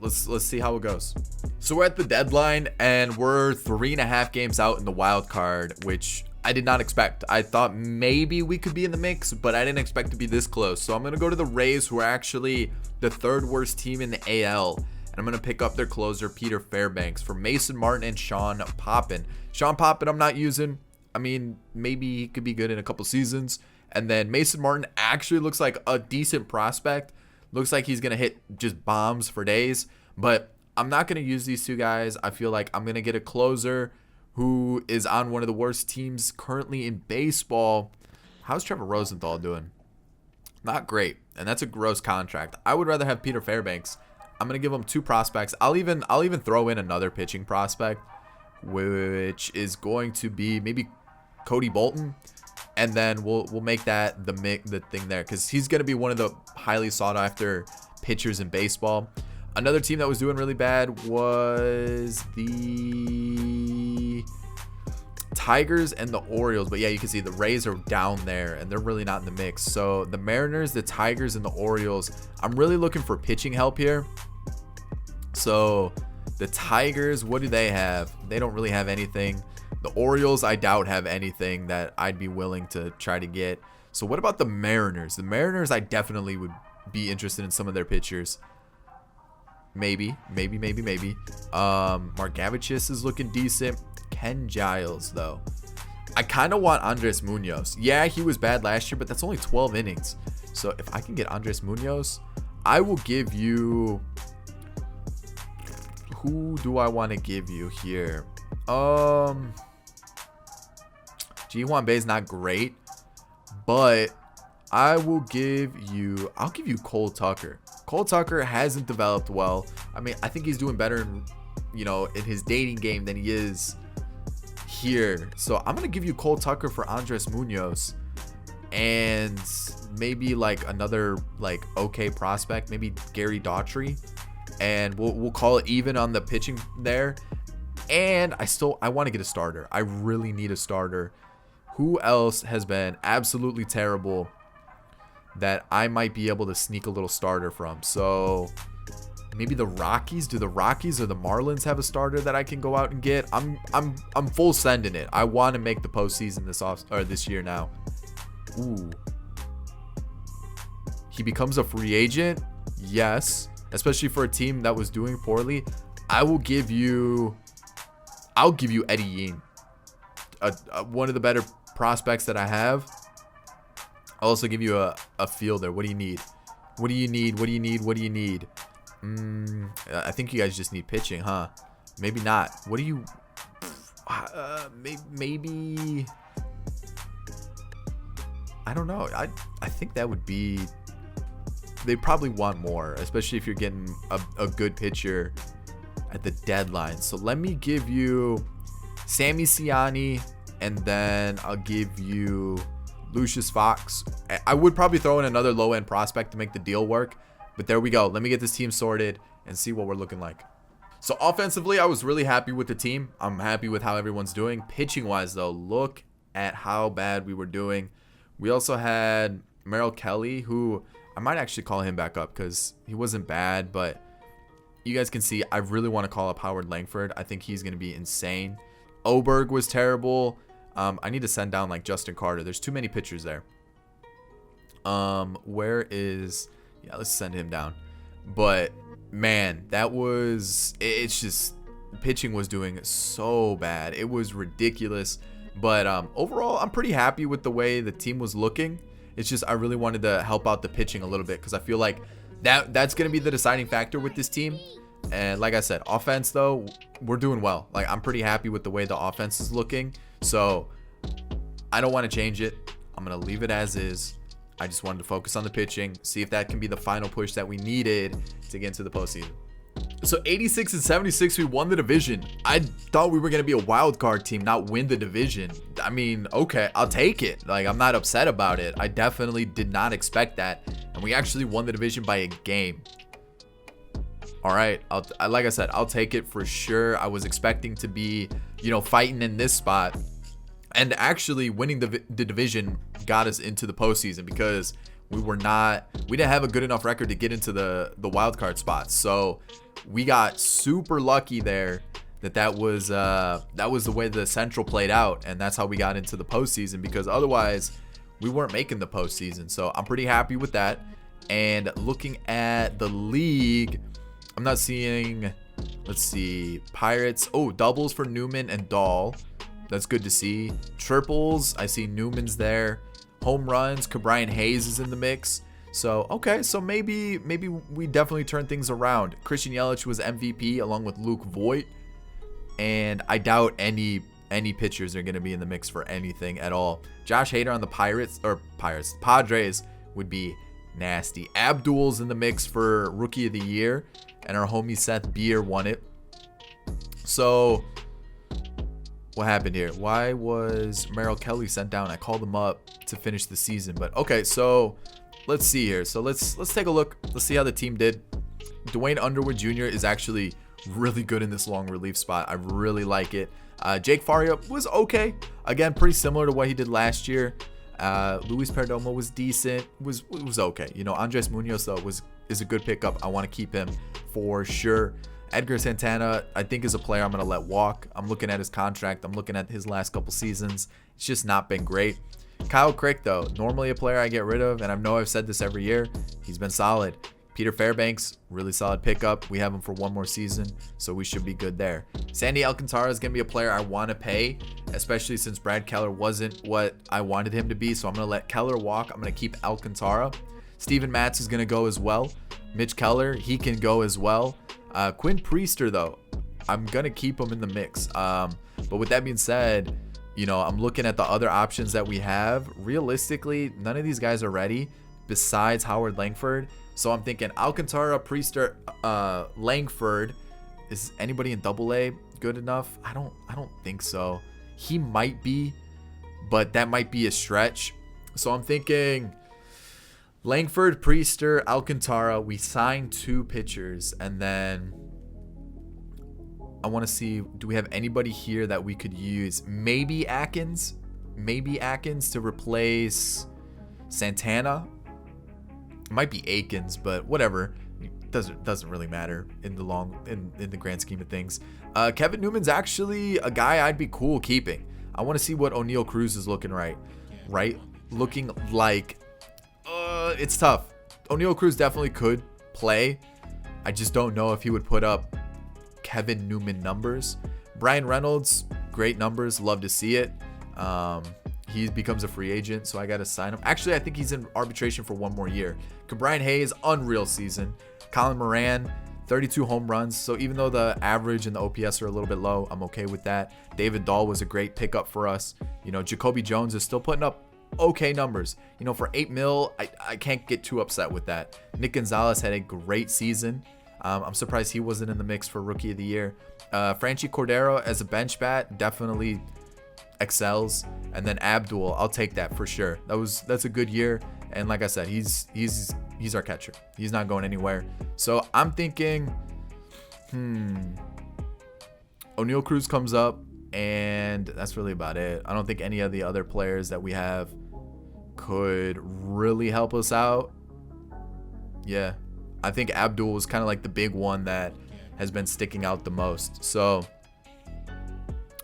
let's see how it goes. So we're at the deadline and we're 3.5 games out in the wild card, which I did not expect. I thought maybe we could be in the mix, but I didn't expect to be this close. So I'm going to go to the Rays, who are actually the 3rd worst team in the AL. And I'm going to pick up their closer, Peter Fairbanks, for Mason Martin and Sean Poppin. Sean Poppin I'm not using. I mean, maybe he could be good in a couple seasons. And then Mason Martin actually looks like a decent prospect. Looks like he's going to hit just bombs for days. But I'm not going to use these two guys. I feel like I'm going to get a closer who is on one of the worst teams currently in baseball. How's Trevor Rosenthal doing? Not great. And that's a gross contract. I would rather have Peter Fairbanks. I'm going to give him 2 prospects. I'll even throw in another pitching prospect, which is going to be maybe Cody Bolton. And then we'll make that the thing there because he's going to be one of the highly sought after pitchers in baseball. Another team that was doing really bad was the Tigers and the Orioles. But yeah, you can see the Rays are down there and they're really not in the mix. So the Mariners, the Tigers, and the Orioles, I'm really looking for pitching help here. So the Tigers, what do they have? They don't really have anything. The Orioles, I doubt, have anything that I'd be willing to try to get. So what about the Mariners? The Mariners, I definitely would be interested in some of their pitchers. Maybe. Margavicius is looking decent. Ken Giles, though. I kind of want Andres Munoz. Yeah, he was bad last year, but that's only 12 innings. So if I can get Andres Munoz, I will give you... Who do I want to give you here? Ji-Hwan Bae's not great, but I'll give you Cole Tucker. Cole Tucker hasn't developed well. I mean, I think he's doing better in his dating game than he is here. So I'm going to give you Cole Tucker for Andres Munoz, and maybe like another like okay prospect, maybe Gary Daughtry, and we'll call it even on the pitching there. And I want to get a starter. I really need a starter. Who else has been absolutely terrible that I might be able to sneak a little starter from? So maybe the Rockies. Do the Rockies or the Marlins have a starter that I can go out and get? I'm full sending it. I want to make the postseason this year now. Ooh. He becomes a free agent? Yes. Especially for a team that was doing poorly. I'll give you Eddie Yin. One of the better prospects that I have. I'll also give you a fielder. What do you need? What do you need? I think you guys just need pitching, huh? Maybe not. What do you... maybe... I don't know. I think that would be... They probably want more, especially if you're getting a good pitcher at the deadline. So let me give you Sammy Ciani, and then I'll give you Lucius Fox. I would probably throw in another low-end prospect to make the deal work, but there we go. Let me get this team sorted and see what we're looking like. So offensively, I was really happy with the team. I'm happy with how everyone's doing. Pitching-wise, though, look at how bad we were doing. We also had Merrill Kelly, who I might actually call him back up because he wasn't bad, but you guys can see I really want to call up Howard Langford. I think he's going to be insane. Oberg was terrible. I need to send down like Justin Carter. There's too many pitchers there. Yeah, let's send him down. But man, it's just pitching was doing so bad. It was ridiculous. But overall, I'm pretty happy with the way the team was looking. It's just I really wanted to help out the pitching a little bit because I feel like that's going to be the deciding factor with this team. And like I said, offense, though, we're doing well. Like, I'm pretty happy with the way the offense is looking. So I don't want to change it. I'm going to leave it as is. I just wanted to focus on the pitching, see if that can be the final push that we needed to get into the postseason. So 86 and 76, we won the division. I thought we were going to be a wild card team, not win the division. I mean, okay, I'll take it. Like, I'm not upset about it. I definitely did not expect that. And we actually won the division by a game. All right, like I said, I'll take it for sure. I was expecting to be, fighting in this spot. And actually winning the division got us into the postseason because we didn't have a good enough record to get into the wild card spots. So we got super lucky there that was the way the Central played out, and that's how we got into the postseason, because otherwise we weren't making the postseason. So I'm pretty happy with that. And looking at the league, I'm not seeing, let's see, Pirates. Oh, doubles for Newman and Dahl. That's good to see. Triples, I see Newman's there. Home runs, Cabrian Hayes is in the mix. So, okay, so maybe we definitely turn things around. Christian Yelich was MVP along with Luke Voigt. And I doubt any pitchers are going to be in the mix for anything at all. Josh Hader on the Padres would be nasty. Abdul's in the mix for Rookie of the Year. And our homie Seth Beer won it. So what happened here? Why was Merrill Kelly sent down? I called him up to finish the season. But okay, so let's see here. So let's take a look. Let's see how the team did. Dwayne Underwood Jr. is actually really good in this long relief spot. I really like it. Jake Faria was okay. Again, pretty similar to what he did last year. Luis Perdomo was decent. Was okay. Andres Munoz though is a good pickup. I want to keep him for sure. Edgar Santana, I think, is a player I'm going to let walk. I'm looking at his contract. I'm looking at his last couple seasons. It's just not been great. Kyle Crick, though, normally a player I get rid of, and I know I've said this every year. He's been solid. Peter Fairbanks, really solid pickup. We have him for one more season, so we should be good there. Sandy Alcantara is going to be a player I want to pay, especially since Brad Keller wasn't what I wanted him to be, so I'm going to let Keller walk. I'm going to keep Alcantara. Steven Matz is going to go as well. Mitch Keller, he can go as well. Quinn Priester, though, I'm going to keep him in the mix. But with that being said, You know, I'm looking at the other options that we have. Realistically, none of these guys are ready besides Howard Langford. So I'm thinking Alcantara, Priester, Langford. Is anybody in AA good enough? I don't think so. He might be, but that might be a stretch. So I'm thinking Langford, Priester, Alcantara. We sign 2 pitchers, and then I want to see, do we have anybody here that we could use? Maybe Atkins to replace Santana. It might be Akins, but whatever. It doesn't really matter in the grand scheme of things. Kevin Newman's actually a guy I'd be cool keeping. I want to see what O'Neal Cruz is looking looking like. It's tough. O'Neal Cruz definitely could play. I just don't know if he would put up Kevin Newman numbers. Brian Reynolds, great numbers, love to see it. He becomes a free agent, so I gotta sign him. Actually, I think he's in arbitration for 1 more year. Brian Hayes, unreal season. Colin Moran, 32 home runs. So even though the average and the OPS are a little bit low, I'm okay with that. David Dahl was a great pickup for us. You know, Jacoby Jones is still putting up okay numbers. You know, for $8 million, I can't get too upset with that. Nick Gonzalez had a great season. I'm surprised he wasn't in the mix for Rookie of the Year. Franchi Cordero as a bench bat definitely excels. And then Abdul, I'll take that for sure. That's a good year. And like I said, he's our catcher. He's not going anywhere. So I'm thinking, O'Neal Cruz comes up, and that's really about it. I don't think any of the other players that we have could really help us out. Yeah. I think Abdul was kind of like the big one that has been sticking out the most. So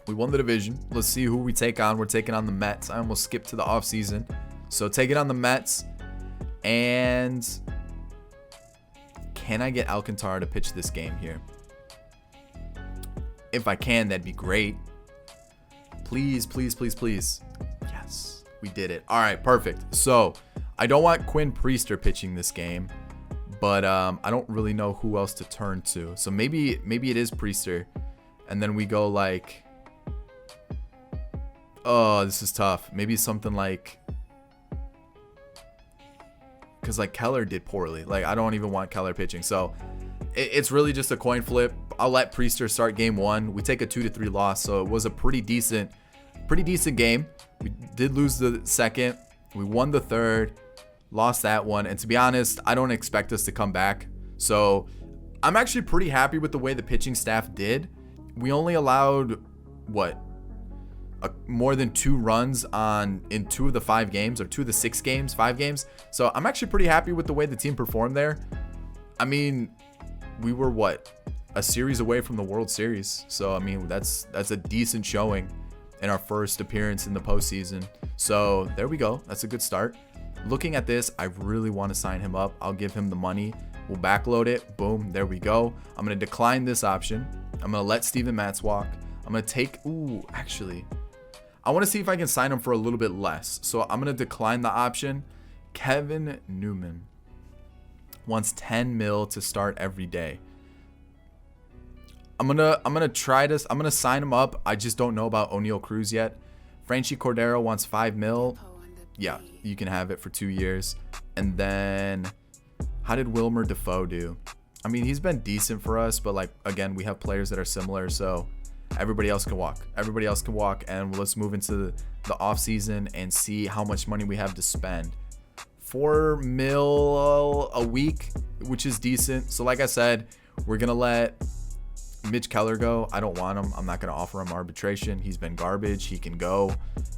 we won the division. Let's see who we take on. We're taking on the Mets. I almost skipped to the offseason. So taking on the Mets. And can I get Alcantara to pitch this game here? If I can, that'd be great. Please, please, please, please. Yes, we did it. All right, perfect. So I don't want Quinn Priester pitching this game. But I don't really know who else to turn to. So maybe it is Priester. And then we go like, oh, this is tough. Maybe something like, because like Keller did poorly. Like I don't even want Keller pitching. So it's really just a coin flip. I'll let Priester start game 1. We take a 2-3 loss. So it was a pretty decent game. We did lose the second. We won the third. Lost that one, and to be honest, I don't expect us to come back. So I'm actually pretty happy with the way the pitching staff did. We only allowed more than 2 runs in 2 of the 5 games, or 2 of the 6 games, 5 games. So I'm actually pretty happy with the way the team performed there. I mean, we were a series away from the World Series. So I mean, that's a decent showing in our first appearance in the postseason. So there we go. That's a good start. Looking at this, I really want to sign him up. I'll give him the money. We'll backload it. Boom. There we go. I'm going to decline this option. I'm going to let Steven Matz walk. I'm going to take... Ooh, actually, I want to see if I can sign him for a little bit less. So I'm going to decline the option. Kevin Newman wants $10 million to start every day. I'm gonna try this. I'm going to sign him up. I just don't know about O'Neal Cruz yet. Franchi Cordero wants $5 million. Yeah, you can have it for 2 years. And then, how did Wilmer Defoe do? I mean, he's been decent for us, but like, again, we have players that are similar, so everybody else can walk. Everybody else can walk, and let's move into the offseason and see how much money we have to spend. $4 million a week, which is decent. So like I said, we're going to let Mitch Keller go. I don't want him. I'm not going to offer him arbitration. He's been garbage. He can go.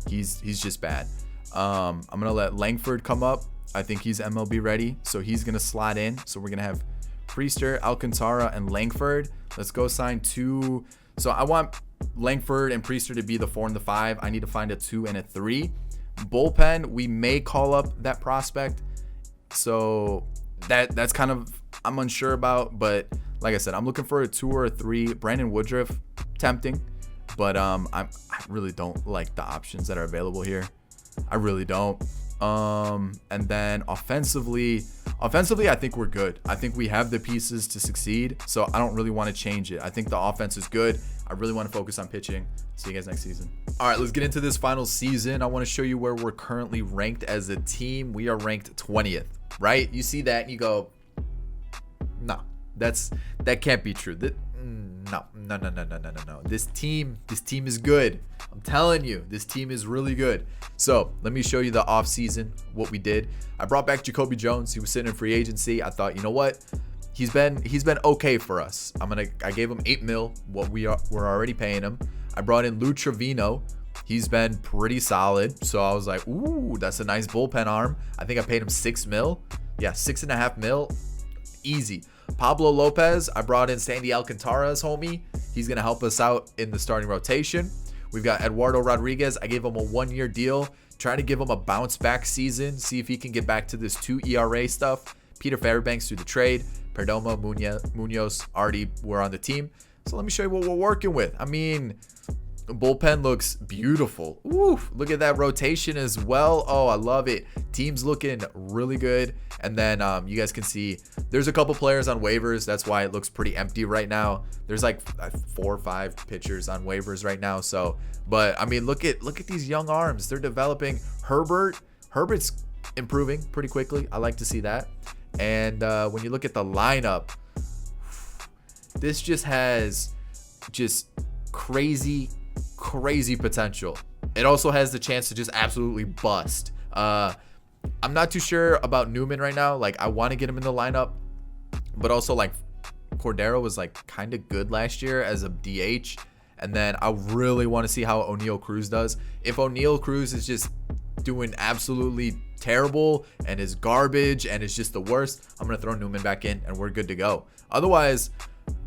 He's just bad. I'm going to let Langford come up. I think he's MLB ready, so he's going to slot in. So we're going to have Priester, Alcantara, and Langford. Let's go sign 2. So I want Langford and Priester to be the 4 and the 5. I need to find a 2 and a 3. Bullpen, we may call up that prospect. So that's kind of, I'm unsure about. But like I said, I'm looking for a 2 or a 3. Brandon Woodruff, tempting. But I really don't like the options that are available here. I really don't. And then offensively, Offensively, I think we're good. I think we have the pieces to succeed, so I don't really want to change it. I think the offense is good. I really want to focus on pitching. See you guys next season. All right, let's get into this final season. I want to show you where we're currently ranked as a team. We are ranked 20th, right? You see that and you go, no, that can't be true. No. This team is good. I'm telling you, this team is really good. So let me show you the offseason, what we did. I brought back Jacoby Jones. He was sitting in free agency. I thought, you know what? He's been okay for us. I gave him $8 million, what we're already paying him. I brought in Lou Trevino. He's been pretty solid. So I was like, ooh, that's a nice bullpen arm. I think I paid him $6 million. Yeah, $6.5 million. Easy. Pablo Lopez, I brought in Sandy Alcantara's homie. He's going to help us out in the starting rotation. We've got Eduardo Rodriguez. I gave him a 1-year deal. Trying to give him a bounce back season. See if he can get back to this 2 ERA stuff. Peter Fairbanks through the trade. Perdomo, Munoz already were on the team. So let me show you what we're working with. I mean, the bullpen looks beautiful. Ooh, look at that rotation as well. Oh, I love it. Team's looking really good. And then you guys can see there's a couple players on waivers. That's why it looks pretty empty right now. There's like 4 or 5 pitchers on waivers right now. So, but I mean, look at these young arms. They're developing. Herbert's improving pretty quickly. I like to see that. And when you look at the lineup, this just has crazy potential. It also has the chance to just absolutely bust. I'm not too sure about Newman right now. Like, I want to get him in the lineup, but also like Cordero was like kind of good last year as a DH. And then I really want to see how O'Neal Cruz does. If O'Neal Cruz is just doing absolutely terrible and is garbage and is just the worst, I'm going to throw Newman back in and we're good to go. Otherwise,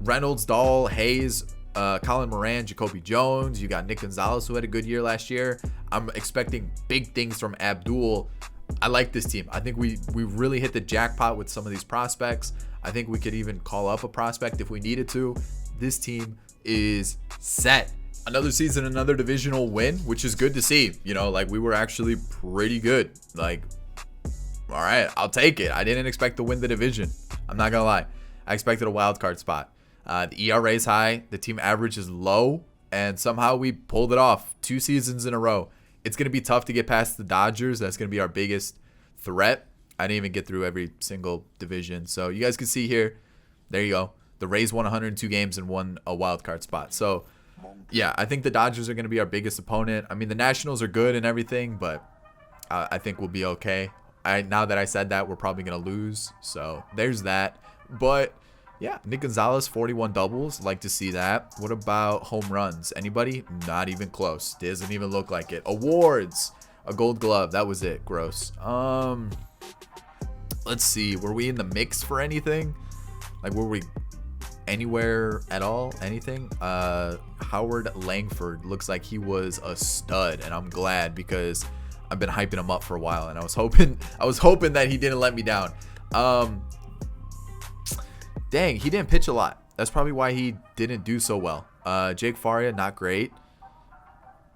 Reynolds, Dahl, Hayes, Colin Moran, Jacoby Jones. You got Nick Gonzalez, who had a good year last year. I'm expecting big things from Abdul. I like this team. I think we really hit the jackpot with some of these prospects. I think we could even call up a prospect if we needed to. This team is set. Another season, another divisional win, which is good to see. You know, like, we were actually pretty good. Like, all right, I'll take it. I didn't expect to win the division. I'm not gonna lie. I expected a wild card spot. The ERA is high. The team average is low. And somehow we pulled it off 2 seasons in a row. It's going to be tough to get past the Dodgers. That's going to be our biggest threat. I didn't even get through every single division. So you guys can see here. There you go. The Rays won 102 games and won a wild card spot. So, yeah, I think the Dodgers are going to be our biggest opponent. I mean, the Nationals are good and everything, but I think we'll be okay. Now that I said that, we're probably going to lose. So there's that. But yeah, Nick Gonzalez, 41 doubles. Like to see that. What about home runs? Anybody? Not even close. Doesn't even look like it. Awards. A gold glove. That was it. Gross. Let's see. Were we in the mix for anything? Like, were we anywhere at all? Anything? Howard Langford looks like he was a stud, and I'm glad because I've been hyping him up for a while, and I was hoping that he didn't let me down. Dang, he didn't pitch a lot. That's probably why he didn't do so well. Jake Faria, not great.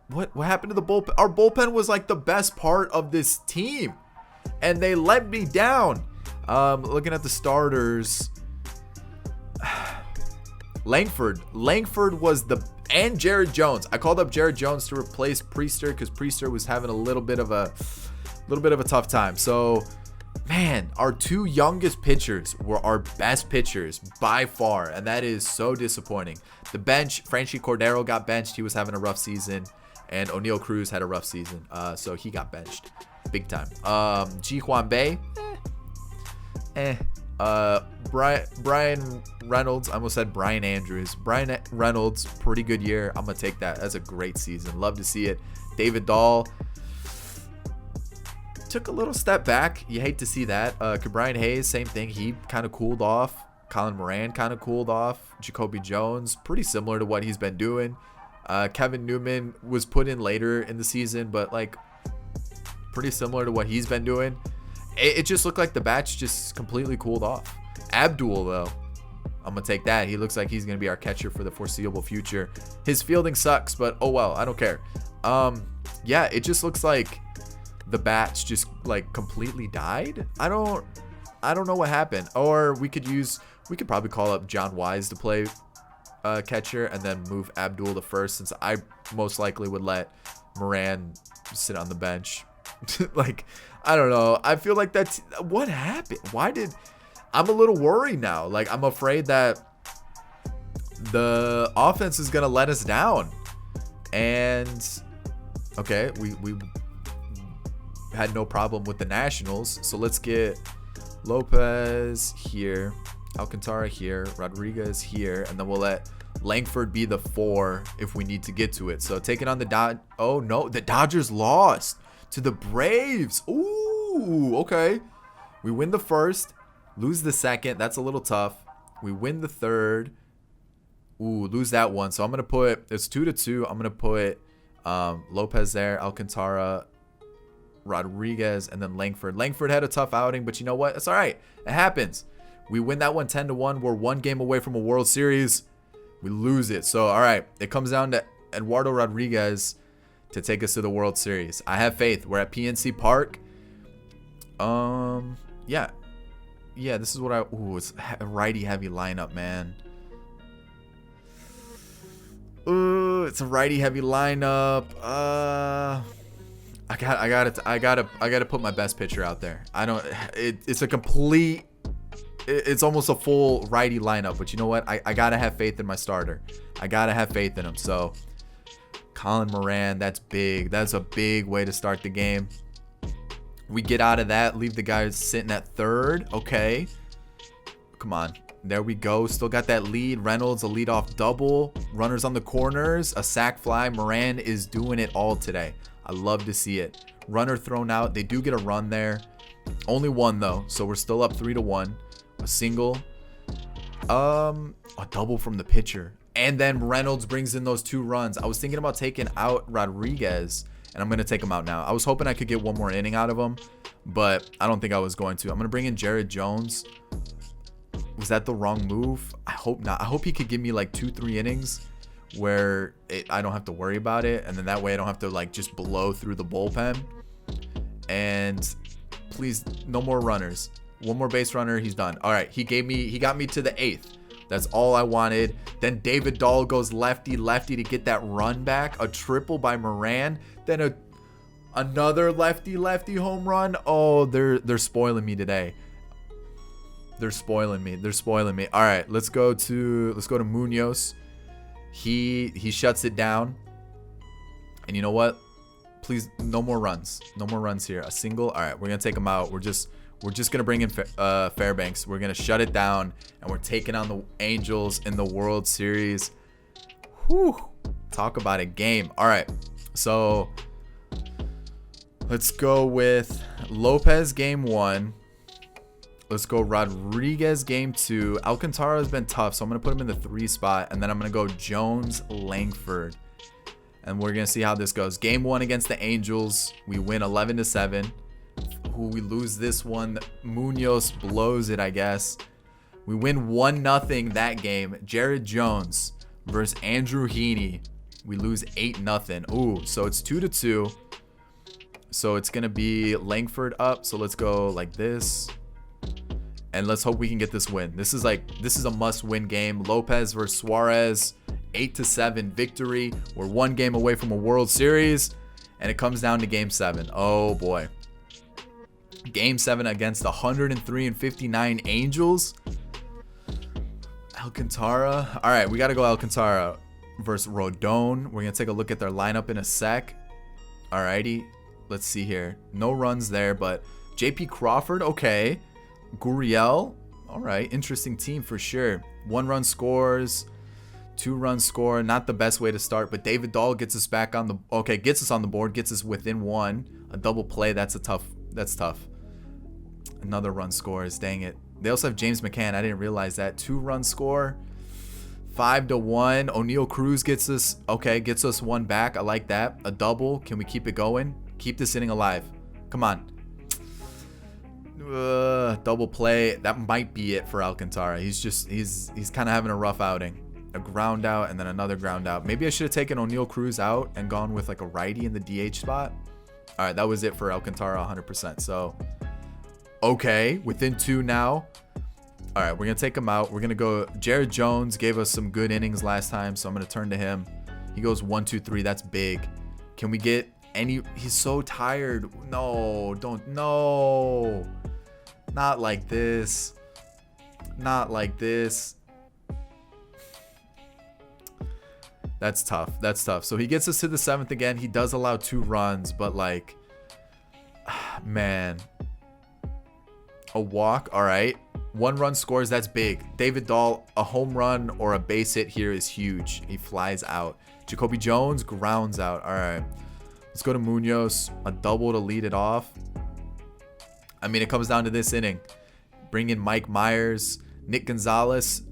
What happened to the bullpen? Our bullpen was like the best part of this team, and they let me down. Looking at the starters, Langford was and Jared Jones. I called up Jared Jones to replace Priester because Priester was having a little bit of a tough time. So, man, our 2 youngest pitchers were our best pitchers by far, and that is so disappointing. The bench, Franchy Cordero got benched. He was having a rough season, and O'Neal Cruz had a rough season, so he got benched big time. Ji Hwan Bae, Brian Reynolds, I almost said Brian Andrews. Brian Reynolds, pretty good year. I'm going to take that. That's a great season. Love to see it. David Dahl took a little step back. You hate to see that. Brian Hayes, same thing. He kind of cooled off. Colin Moran kind of cooled off. Jacoby Jones, pretty similar to what he's been doing. Kevin Newman was put in later in the season, but like pretty similar to what he's been doing. It just looked like the batch just completely cooled off. Abdul, though, I'm going to take that. He looks like he's going to be our catcher for the foreseeable future. His fielding sucks, but oh well, I don't care. Yeah, it just looks like the batch just like completely died. I don't I don't know what happened. Or we could probably call up John Wise to play catcher and then move Abdul to first, since I most likely would let Moran sit on the bench. Like, I don't know. I feel like that's what happened. I'm a little worried now. Like, I'm afraid that the offense is gonna let us down. And okay, we had no problem with the Nationals, so let's get Lopez here, Alcantara here, Rodriguez here, and then we'll let Langford be the 4 if we need to get to it. So taking on the oh no, the Dodgers lost to the Braves. Ooh, okay. We win the first, lose the second. That's a little tough. We win the third. Ooh, lose that one. So I'm gonna put, it's 2-2. I'm gonna put Lopez there, Alcantara, Rodriguez, and then Langford. Langford had a tough outing, but you know what? It's all right. It happens. We win that one 10-1. We're 1 game away from a World Series. We lose it. So, all right. It comes down to Eduardo Rodriguez to take us to the World Series. I have faith. We're at PNC Park. Yeah. Yeah, this is what it's a righty heavy lineup, man. Ooh, it's a righty heavy lineup. I gotta put my best pitcher out there. It's almost a full righty lineup, but you know what? I gotta have faith in my starter. I gotta have faith in him. So Colin Moran, that's big. That's a big way to start the game. We get out of that, leave the guys sitting at third. Okay. Come on. There we go. Still got that lead. Reynolds, a leadoff double. Runners on the corners. A sac fly. Moran is doing it all today. I love to see it. Runner thrown out. They do get a run there. Only one, though. So we're still up 3-1. A single. A double from the pitcher. And then Reynolds brings in those 2 runs. I was thinking about taking out Rodriguez, and I'm going to take him out now. I was hoping I could get one more inning out of him, but I don't think I was going to. I'm going to bring in Jared Jones. Was that the wrong move? I hope not. I hope he could give me like 2-3 innings where I don't have to worry about it, and then that way I don't have to like just blow through the bullpen. And please, no more runners. One more base runner, he's done. All right, he got me to the 8th. That's all I wanted. Then David Dahl goes lefty to get that run back. A triple by Moran. Then another lefty home run. Oh, they're spoiling me today. They're spoiling me. All right, let's go to Munoz. He shuts it down. And you know what? Please, no more runs. No more runs here. A single. All right, we're gonna take him out. We're just gonna bring in Fairbanks. We're gonna shut it down, and we're taking on the Angels in the World Series. Whew. Talk about a game. All right, so let's go with Lopez game 1. Let's go Rodriguez game 2. Alcantara has been tough, so I'm going to put him in the 3 spot. And then I'm going to go Jones, Langford. And we're going to see how this goes. Game 1 against the Angels. We win 11-7. We lose this one. Munoz blows it, I guess. We win 1-0 that game. Jared Jones versus Andrew Heaney. We lose 8-0. Ooh, so it's 2-2. So it's going to be Langford up. So let's go like this. And let's hope we can get this win. This is a must-win game. Lopez versus Suarez, 8-7 victory. We're 1 game away from a World Series, and it comes down to Game 7. Oh boy, Game 7 against the 103-59 Angels. Alcantara. All right, we got to go Alcantara versus Rodon. We're gonna take a look at their lineup in a sec. Alrighty, let's see here. No runs there, but JP Crawford. Okay. Gurriel, all right, interesting team for sure. 1 run scores, 2 run score, not the best way to start, but David Dahl gets us back on the gets us on the board, gets us within 1. A double play, that's tough. Another run scores, dang it. They also have James McCann. I didn't realize that. 2 run score, 5-1. O'Neal Cruz gets us 1 back. I like that. A double. Can we keep it going? Keep this inning alive. Come on. Double play. That might be it for Alcantara. He's kind of having a rough outing. A ground out and then another ground out. Maybe I should have taken O'Neal Cruz out and gone with like a righty in the DH spot. All right, that was it for Alcantara 100%. So Okay, within 2 now. All right, we're going to take him out. We're going to go. Jared Jones gave us some good innings last time, so I'm going to turn to him. He goes 1, 2, 3. That's big. Can we get any? He's so tired. No, don't. No. Not like this. Not like this. That's tough. That's tough. So he gets us to the 7th again. He does allow 2 runs, but like, man. A walk. All right. 1 run scores. That's big. David Dahl, a home run or a base hit here is huge. He flies out. Jacoby Jones grounds out. All right. Let's go to Munoz. A double to lead it off. I mean, it comes down to this inning. Bring in Mike Myers. Nick Gonzalez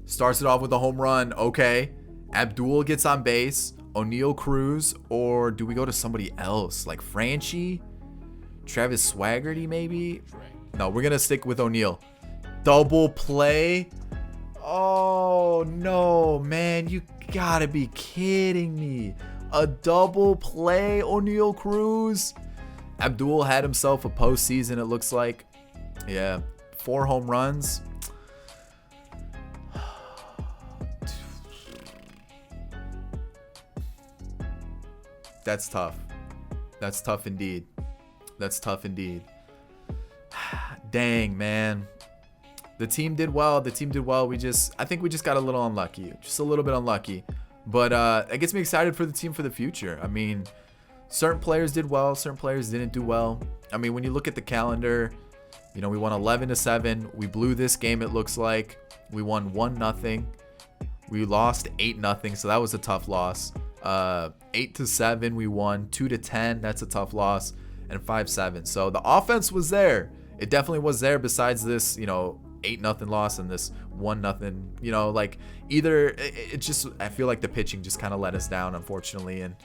starts it off with a home run. Okay. Abdul gets on base. O'Neal Cruz. Or do we go to somebody else? Like Franchi? Travis Swaggerty maybe? No, we're going to stick with O'Neal. Double play. Oh, no, man. You got to be kidding me. A double play, O'Neal Cruz. Abdul had himself a postseason, it looks like. Yeah, 4 home runs. That's tough. That's tough indeed. That's tough indeed. Dang, man. The team did well. The team did well. I think we just got a little unlucky. Just a little bit unlucky. But it gets me excited for the team for the future. I mean, certain players did well. Certain players didn't do well. I mean, when you look at the calendar, you know, we won 11-7. We blew this game, it looks like. We won 1-0. We lost 8-0. So that was a tough loss. 8-7 we won. 2-10. That's a tough loss. And 5-7. So the offense was there. It definitely was there besides this, you know, 8-0 loss and this 1-0, you know, like either it just, I feel like the pitching just kind of let us down, unfortunately, and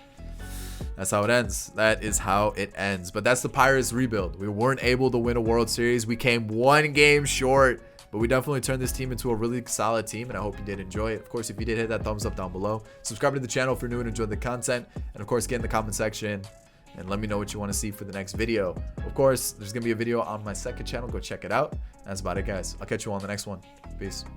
that's how it ends. That is how it ends. But that's the Pirates rebuild. We weren't able to win a World Series. We came 1 game short, but we definitely turned this team into a really solid team, and I hope you did enjoy it. Of course, if you did, hit that thumbs up down below. Subscribe to the channel if you're new and enjoy the content, and of course, get in the comment section and let me know what you want to see for the next video. Of course, there's going to be a video on my second channel. Go check it out. That's about it, guys. I'll catch you all on the next one. Peace.